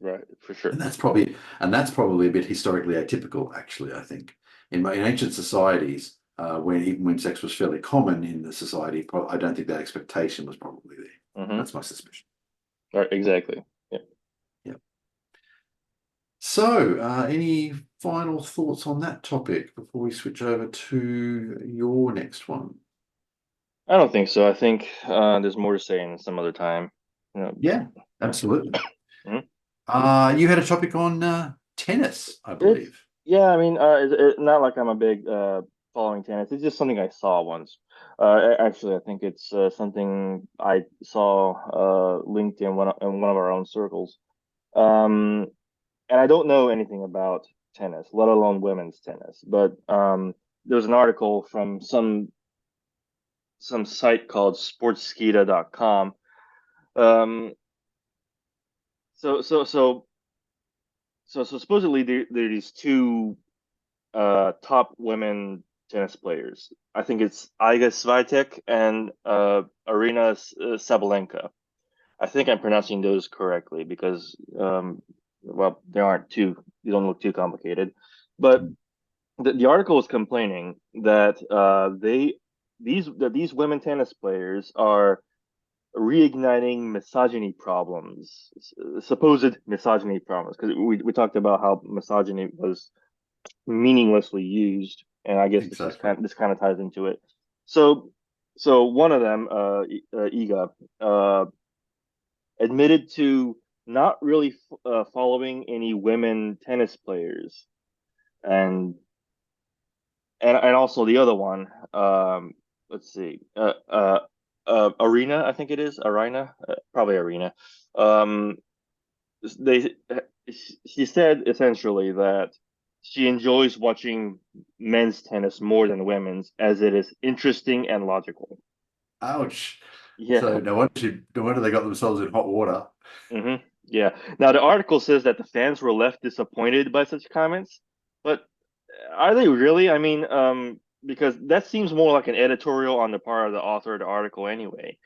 Right, for sure. And that's probably a bit historically atypical, actually, I think. In ancient societies, even when sex was fairly common in the society, I don't think that expectation was probably there. Hmm. That's my suspicion. Right, exactly. Yeah. Yeah. So, any final thoughts on that topic before we switch over to your next one? I don't think so. I think there's more to say in some other time. You know, Yeah, absolutely. mhm. You had a topic on tennis, I It's believe. yeah. I mean, not like I'm a big following tennis. It's just something I saw once. Actually, I think it's something I saw linked in one of our own circles. Um, and I don't know anything about tennis, let alone women's tennis. But there was an article from some site called sportskeeda.com. Um, so so so so supposedly there are these two top women tennis players. I think it's Iga Swiatek and Arina Sabalenka. I think I'm pronouncing those correctly because well, they don't look too complicated. But the article is complaining that these women tennis players are reigniting misogyny problems, supposed misogyny problems, because we talked about how misogyny was meaninglessly used, and I guess Exactly. this kind of ties into it. So so one of them, Iga, admitted to not really following any women tennis players, and and also the other one, let's see, Arena, I think it is Arena, probably Arena. Um, they she said essentially that she enjoys watching men's tennis more than women's, as it is interesting and logical. Ouch. Yeah. So no wonder they got themselves in hot water. Hmm. Yeah. Now the article says that the fans were left disappointed by such comments, but are they really? I mean, because that seems more like an editorial on the part of the author of the article anyway.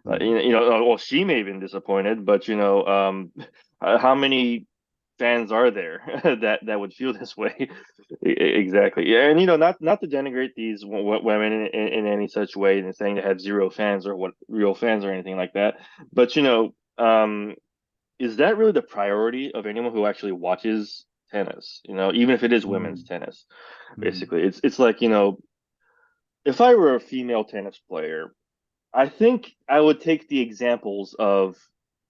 Hmm. Well, she may have been disappointed, but how many fans are there that would feel this way? Exactly. Yeah, and not to denigrate these women in any such way, and saying they have zero fans or what real fans or anything like that. But is that really the priority of anyone who actually watches tennis? Even if it is women's Hmm. tennis, Hmm. basically, it's like if I were a female tennis player. I think I would take the examples of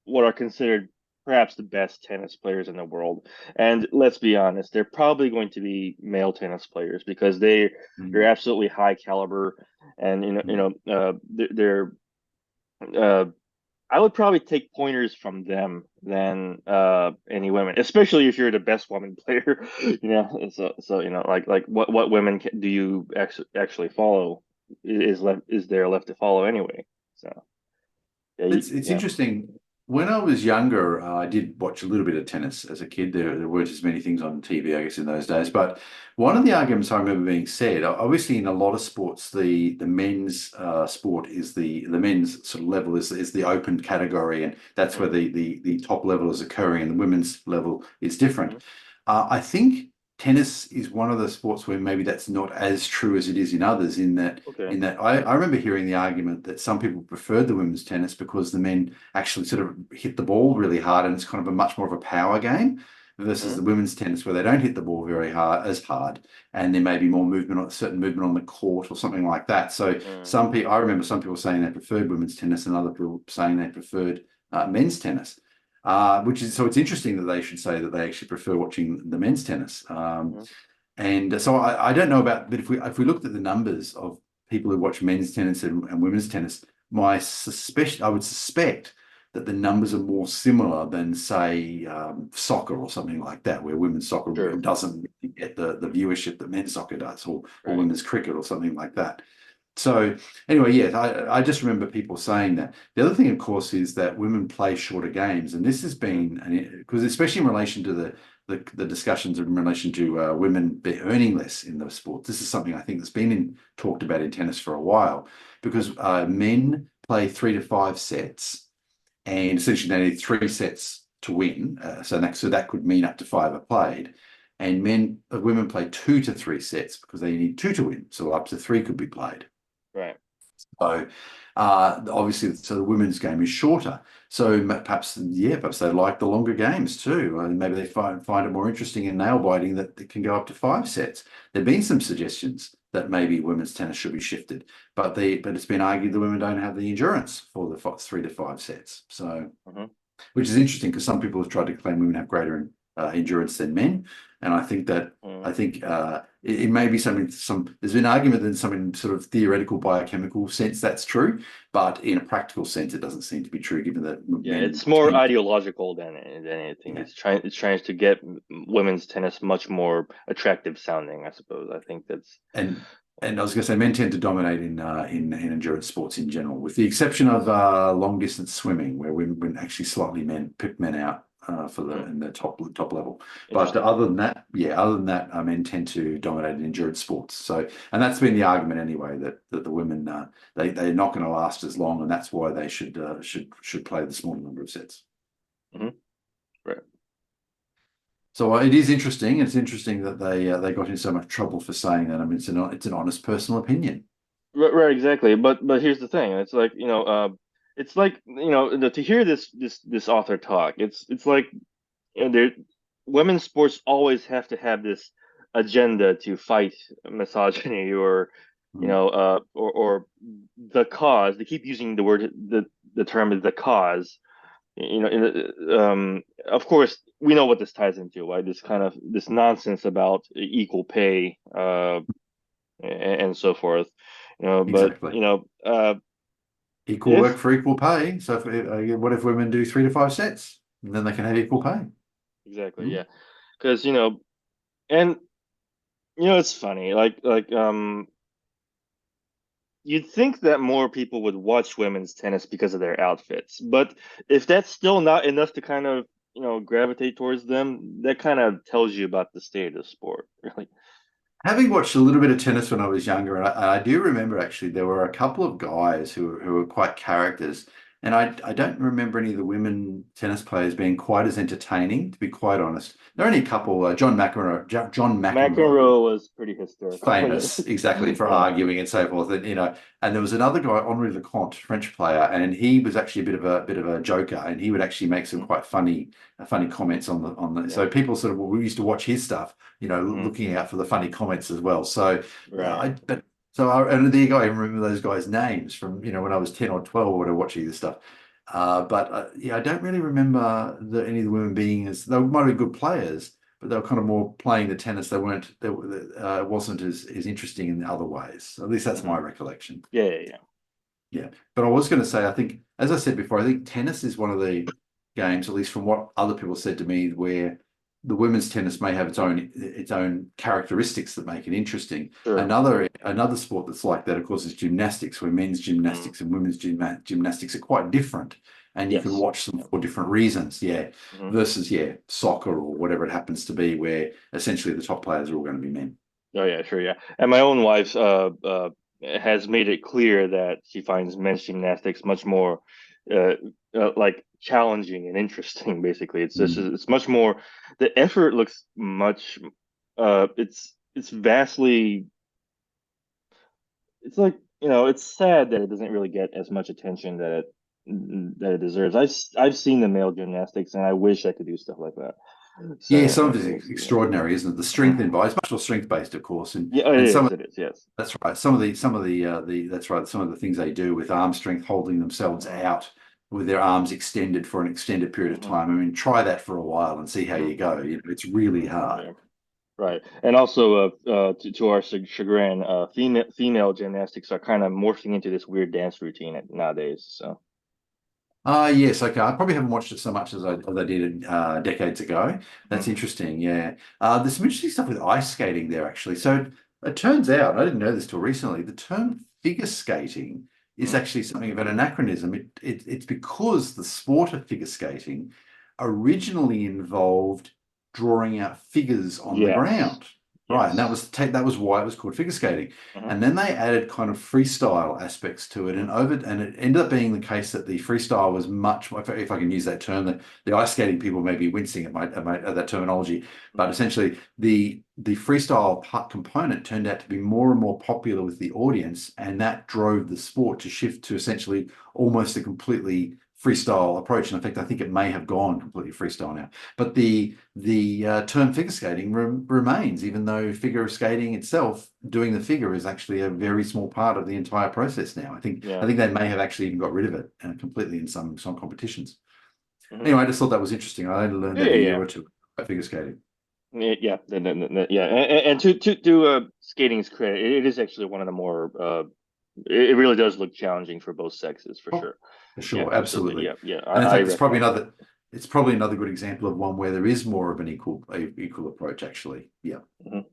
what are considered perhaps the best tennis players in the world. And let's be honest, they're probably going to be male tennis players because they're Hmm. absolutely high caliber, and Hmm. they're uh, I would probably take pointers from them than any women, especially if you're the best woman player. So like what women do you actually follow is there left to follow anyway? So yeah, It's yeah. interesting. When I was younger, I did watch a little bit of tennis as a kid. There weren't as many things on TV, I guess, in those days. But one of the arguments I remember being said, obviously, in a lot of sports, the men's sport is the men's sort of level is the open category, and that's where Hmm. the top level is occurring, and the women's level is different. Hmm. I think tennis is one of the sports where maybe that's not as true as it is in others. In that, Okay. in that, I remember hearing the argument that some people preferred the women's tennis because the men actually sort of hit the ball really hard, and it's kind of a much more of a power game versus Hmm. the women's tennis where they don't hit the ball very hard, and there may be more movement on certain movement on the court or something like that. So Mm. some people, I remember some people saying they preferred women's tennis, and other people saying they preferred men's tennis. Which is so it's interesting that they should say that they actually prefer watching the men's tennis. Hmm. And so I don't know about, but if we looked at the numbers of people who watch men's tennis and women's tennis, I would suspect that the numbers are more similar than, say, soccer or something like that, where women's soccer Sure. doesn't really get the viewership that men's soccer does, or Right. women's cricket or something like that. So anyway, yes, I just remember people saying that. The other thing, of course, is that women play shorter games, and this has Mm. been, because especially in relation to the discussions in relation to women be earning less in the sport. This is something I think that's been talked about in tennis for a while, because men play 3 to 5 sets, and essentially they need 3 sets to win. So that could mean up to five are played. And women play 2 to 3 sets because they need two to win. So up to three could be played. Right. So obviously, so the women's game is shorter. So perhaps, yeah, perhaps they like the longer games too. And maybe they find it more interesting and nail biting that it can go up to 5 sets. There've been some suggestions that maybe women's tennis should be shifted, but it's been argued the women don't have the endurance for the 3 to 5 sets. So Hmm. which is interesting because some people have tried to claim women have greater endurance than men, and I think it may be something. There's been argument in some sort of theoretical biochemical sense that's true, but in a practical sense, it doesn't seem to be true, given that Yeah, men it's more tend to, ideological than anything. yeah. It's trying to get women's tennis much more attractive sounding, I suppose. I think that's And I was going to say men tend to dominate in endurance sports in general, with the exception of long distance swimming, where women actually slightly pick men out for the mm, in the top level. But interesting. other than that, men tend to dominate in endurance sports. So, and that's been the argument anyway, that the women they're not going to last as long, and that's why they should play the smaller number of sets. Hmm. Right. So it is interesting. It's interesting that they got in so much trouble for saying that. I mean, it's an honest personal opinion. Right, right, exactly. But here's the thing. It's like to hear this author talk. It's like there women's sports always have to have this agenda to fight misogyny or Mm. or the cause. They keep using the term the cause. Of course, we know what this ties into, right? This nonsense about equal pay, and so forth. But Exactly. Equal work if for equal pay. So what if women do 3 to 5 sets? And then they can have equal pay. exactly, Mm. yeah, because and it's funny, you'd think that more people would watch women's tennis because of their outfits, but if that's still not enough to kind of gravitate towards them, that kind of tells you about the state of the sport, really. Having watched a little bit of tennis when I was younger, and I do remember actually there were a couple of guys who were quite characters, and I don't remember any of the women tennis players being quite as entertaining, to be quite honest. There are only a couple. John McEnroe, McEnroe was pretty hysterical. famous exactly for Yeah. arguing and so forth, and there was another guy, Henri Leconte, French player, and he was actually a bit of a joker, and he would actually make some Mhm. quite funny comments on the Yeah. so people sort of, we used to watch his stuff, Mhm. looking out for the funny comments as well. So Right. I but so and the guy, I remember those guys' names from when I was 10 or 12 when I was watching this stuff. But yeah, I don't really remember any of the women being they might be good players, but they were kind of more playing the tennis. It wasn't as interesting in other ways. At least that's Mhm. my recollection. Yeah, yeah, yeah. Yeah. But I was going to say, I think, as I said before, I think tennis is one of the games, at least from what other people said to me, where the women's tennis may have its own characteristics that make it interesting. Sure. Another sport that's like that, of course, is gymnastics, where men's Mhm. gymnastics and women's gymnastics are quite different, and you can Yes. watch them Yeah. for different reasons. Yeah, Mhm. versus soccer or whatever it happens to be, where essentially the top players are all going to be men. Oh yeah, sure, yeah. And my own wife has made it clear that she finds men's gymnastics much more uh, like challenging and interesting. Basically, Mm. it's much more. The effort looks much. It's vastly. It's like it's sad that it doesn't really get as much attention that it deserves. I've seen the male gymnastics, and I wish I could do stuff like that. Yeah, So some of we'll it's see. extraordinary, isn't it? The strength involved, it's much more strength based, of course, and Yeah, it and is. It is. Yes. that's right. Some of the that's right. Some of the things they do with arm strength, holding themselves Mhm. out with their arms extended for an extended period of Mhm. time. I mean, try that for a while and see how Mhm. you go. It's really Mhm. hard. Yeah. right. And also, to our chagrin, female gymnastics are kind of morphing into this weird dance routine nowadays. So, Yes, okay. I probably haven't watched it so much as I did decades ago. That's mhm. interesting, yeah. There's some interesting stuff with ice skating there, actually. So it turns out, I didn't know this till recently, the term figure skating is Mhm. actually something of an anachronism. It's because the sport of figure skating originally involved drawing out figures on the Yes, ground. Right, and yes. that was why it was called figure skating. Mhm. And then they added kind of freestyle aspects to it, and it ended up being the case that the freestyle was much more, if I can use that term, the ice skating people may be wincing at that terminology, but Mhm. essentially the freestyle part component turned out to be more and more popular with the audience, and that drove the sport to shift to essentially almost a completely freestyle approach. And in fact, I think it may have gone completely freestyle now. But the term figure skating remains, even though figure skating itself, doing the figure, is actually a very small part of the entire process now. I Yeah. think they may have actually even got rid of it completely in some competitions. Mhm. Anyway, I just thought that was interesting. I only learned Yeah, that a yeah, year yeah. or two about figure skating. Yeah, yeah, and to skating's credit, it is actually one of the more it really does look challenging for both sexes for Oh, sure. for Yeah, sure, absolutely. absolutely. Yeah, yeah, And in I fact, recommend that. it's probably another good example of one where there is more of an equal approach, actually. Yeah. Mhm.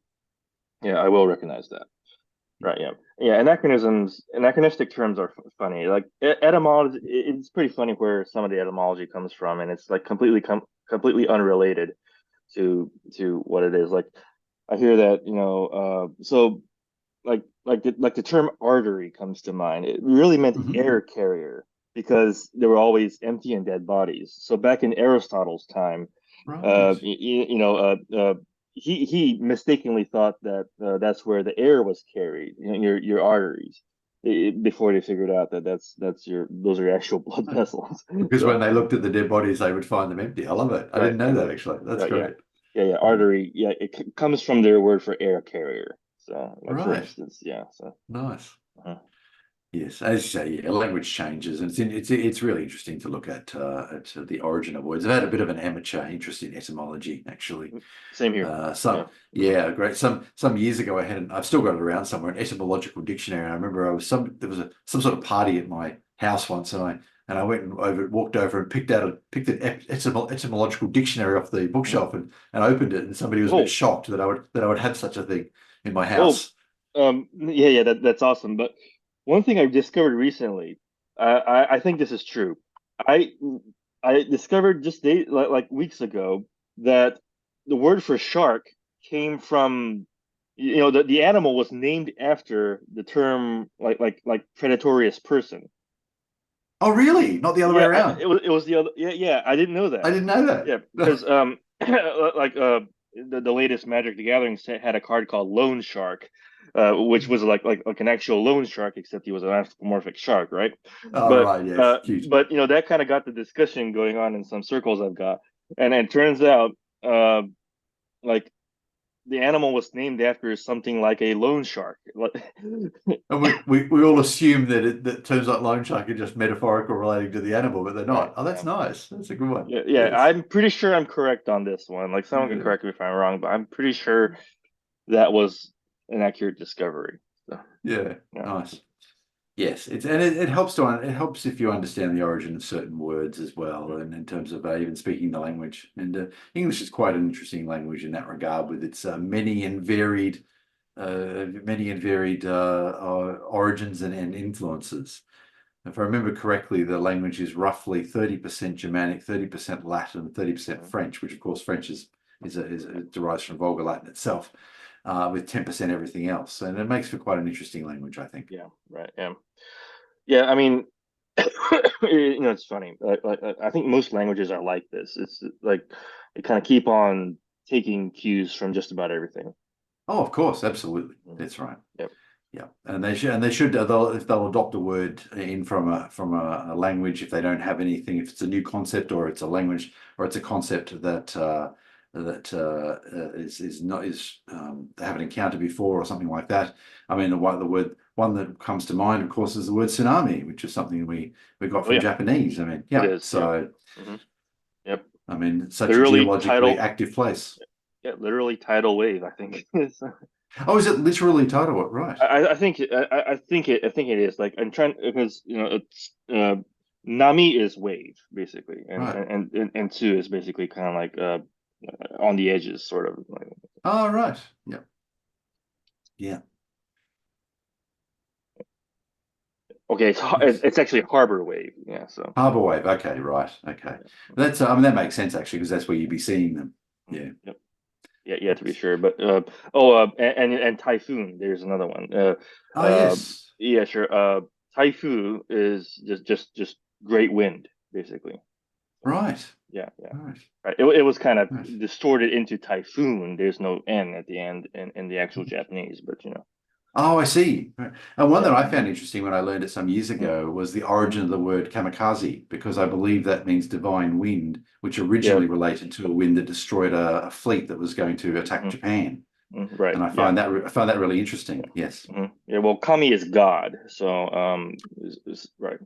Yeah, I will recognize that. Right. Yeah. Yeah. Anachronistic terms are funny. Like etymology, it's pretty funny where some of the etymology comes from, and it's like completely unrelated to what it is. Like I hear that, so like the term artery comes to mind. It really meant Mhm. air carrier because there were always empty and dead bodies. So back in Aristotle's time, Right. you know, he mistakenly thought that that's where the air was carried, your arteries, before they figured out that that's your those are your actual blood vessels. Because when So they looked at the dead bodies, they would find them empty. I love it. I right, didn't know that actually. That's right, yeah, great. yeah, Yeah. artery, yeah, it comes from their word for air carrier. So like for Right. instance, yeah, so. Nice. uh Yes, as you say, yeah, language changes, and it's really interesting to look at the origin of words. I've had a bit of an amateur interest in etymology, actually. Same here. Some Yeah. yeah, great. Some years ago, I've still got it around somewhere, an etymological dictionary. And I remember there was some sort of party at my house once, and I went and walked over and picked an etymological dictionary off the Mhm. bookshelf and opened it, and somebody was a bit Oh, shocked that I would have such a thing in my oh, house. yeah, yeah, that's awesome. But one thing I discovered recently, I think this is true. I I discovered just like weeks ago that the word for shark came from, the animal was named after the term like predatorious person. Oh, really? Not the other way Yeah, around? it was the other. Yeah, yeah, I didn't know I that. didn't know Yeah, that. because like the latest Magic the Gathering set had a card called Loan Shark, which was like an actual loan shark, except he was an anthropomorphic shark, right? Oh, But right, yes, cute. that kind of got the discussion going on in some circles I've got, and it turns out uh like the animal was named after something like a loan shark. And we all assume that terms like loan shark are just metaphorical relating to the animal, but they're Right. not. Oh, that's Yeah. nice. That's a good one. Yeah, yeah, Yes. I'm pretty sure I'm correct on this one. Like someone can Yeah. correct me if I'm wrong, but I'm pretty sure that was an accurate discovery. So, Yeah. yeah. Nice. Yes, it helps if you understand the origin of certain words as well, Mhm. and in terms of even speaking the language. And English is quite an interesting language in that regard, with its many and varied origins and influences. If I remember correctly, the language is roughly 30% Germanic, 30% Latin, 30% Mhm. French, which of course French it derives from Vulgar Latin itself, with 10% everything else. And it makes for quite an interesting language, I think. Yeah, right. Yeah. Yeah, I mean, it's funny. I think most languages are like this. It's like they kind of keep on taking cues from just about everything. Oh, of course, absolutely. Mhm. That's right. Yep. Yeah, and they should if they'll adopt a word in from a language, if they don't have anything, if it's a new concept or it's a language or it's a concept that is not is they haven't encountered before or something like that. I mean, the word one that comes to mind, of course, is the word tsunami, which is something we got Oh from yeah, Japanese. I mean, it yeah. is. Yep. So Hmm. Yep. I mean, such a Literally geologically title. active place. Yeah, literally tidal wave, I think. Oh, is it literally tidal? What? Right. I think it is. Like I'm trying because it's Nami is wave basically, Right. and two is basically kind of like on the edges, sort of. Like, Oh, right. Yeah. Yeah. okay, Yes. it's actually harbor wave. Yeah, so Harbor wave. Okay. Right. Okay. That's. I mean, that makes sense actually because that's where you'd be seeing them. Yeah. yep. Yeah, yeah, to be Yes. sure. But and typhoon. There's another one. Oh, yes. Yeah, sure. Typhoon is just great wind, basically. So, Right. yeah, yeah. Right. Right. It was kind of Right. distorted into typhoon. There's no N at the end in the actual Japanese, but you know. Oh, I see. Right. And one that Yeah. I found interesting when I learned it some years Mm, ago was the origin of the word kamikaze, because I believe that means divine wind, which yeah. originally related to a wind that destroyed a fleet that was going to attack Mm, Japan. right. And Yeah. I find that really interesting. Yes. Yeah. Well, kami is God, so is right.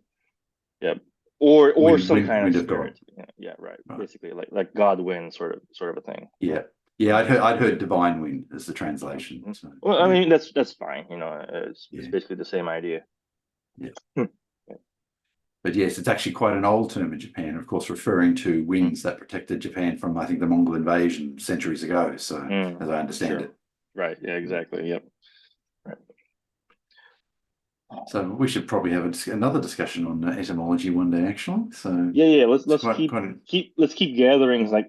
Yeah. Or some kind of Wind of God. spirit. Yeah, yeah, right. Right. Basically like God wind sort of a thing. Yeah. Yeah. I'd heard divine wind as the translation. Mhm. So Well, I yeah. mean that's fine. You know, it's Yeah. basically the same idea. Yeah. Hmm. But yes, it's actually quite an old term in Japan, of course, referring to Mm, winds that protected Japan from, I think, the Mongol invasion centuries ago. So, as I understand sure. it. Right. Yeah. Exactly. Yep. Right. So we should probably have another discussion on etymology one day, actually. So Yeah. Yeah. Let's it's let's quite, keep quite. let's keep gatherings like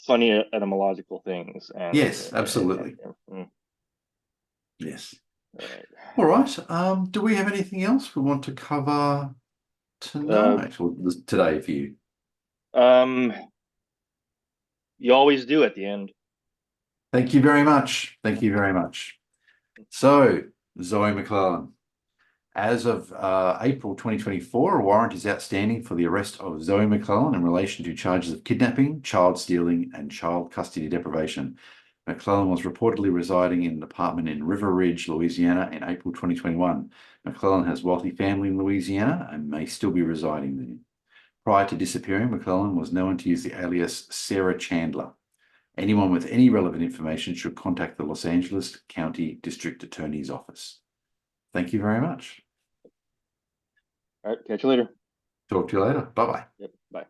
funny etymological things and Yes, absolutely. Yes. all right. All right. Do we have anything else we want to cover Uh, tonight or today for you? um, you always do at the end. Thank you very much. Thank you very much. So, Zoe McClellan. As of April 2024, a warrant is outstanding for the arrest of Zoe McClellan in relation to charges of kidnapping, child stealing, and child custody deprivation. McClellan was reportedly residing in an apartment in River Ridge, Louisiana in April 2021. McClellan has wealthy family in Louisiana and may still be residing there. Prior to disappearing, McClellan was known to use the alias Sarah Chandler. Anyone with any relevant information should contact the Los Angeles County District Attorney's Office. Thank you very much. All right. Catch you later. Talk to you later. Bye bye. Yep. Bye.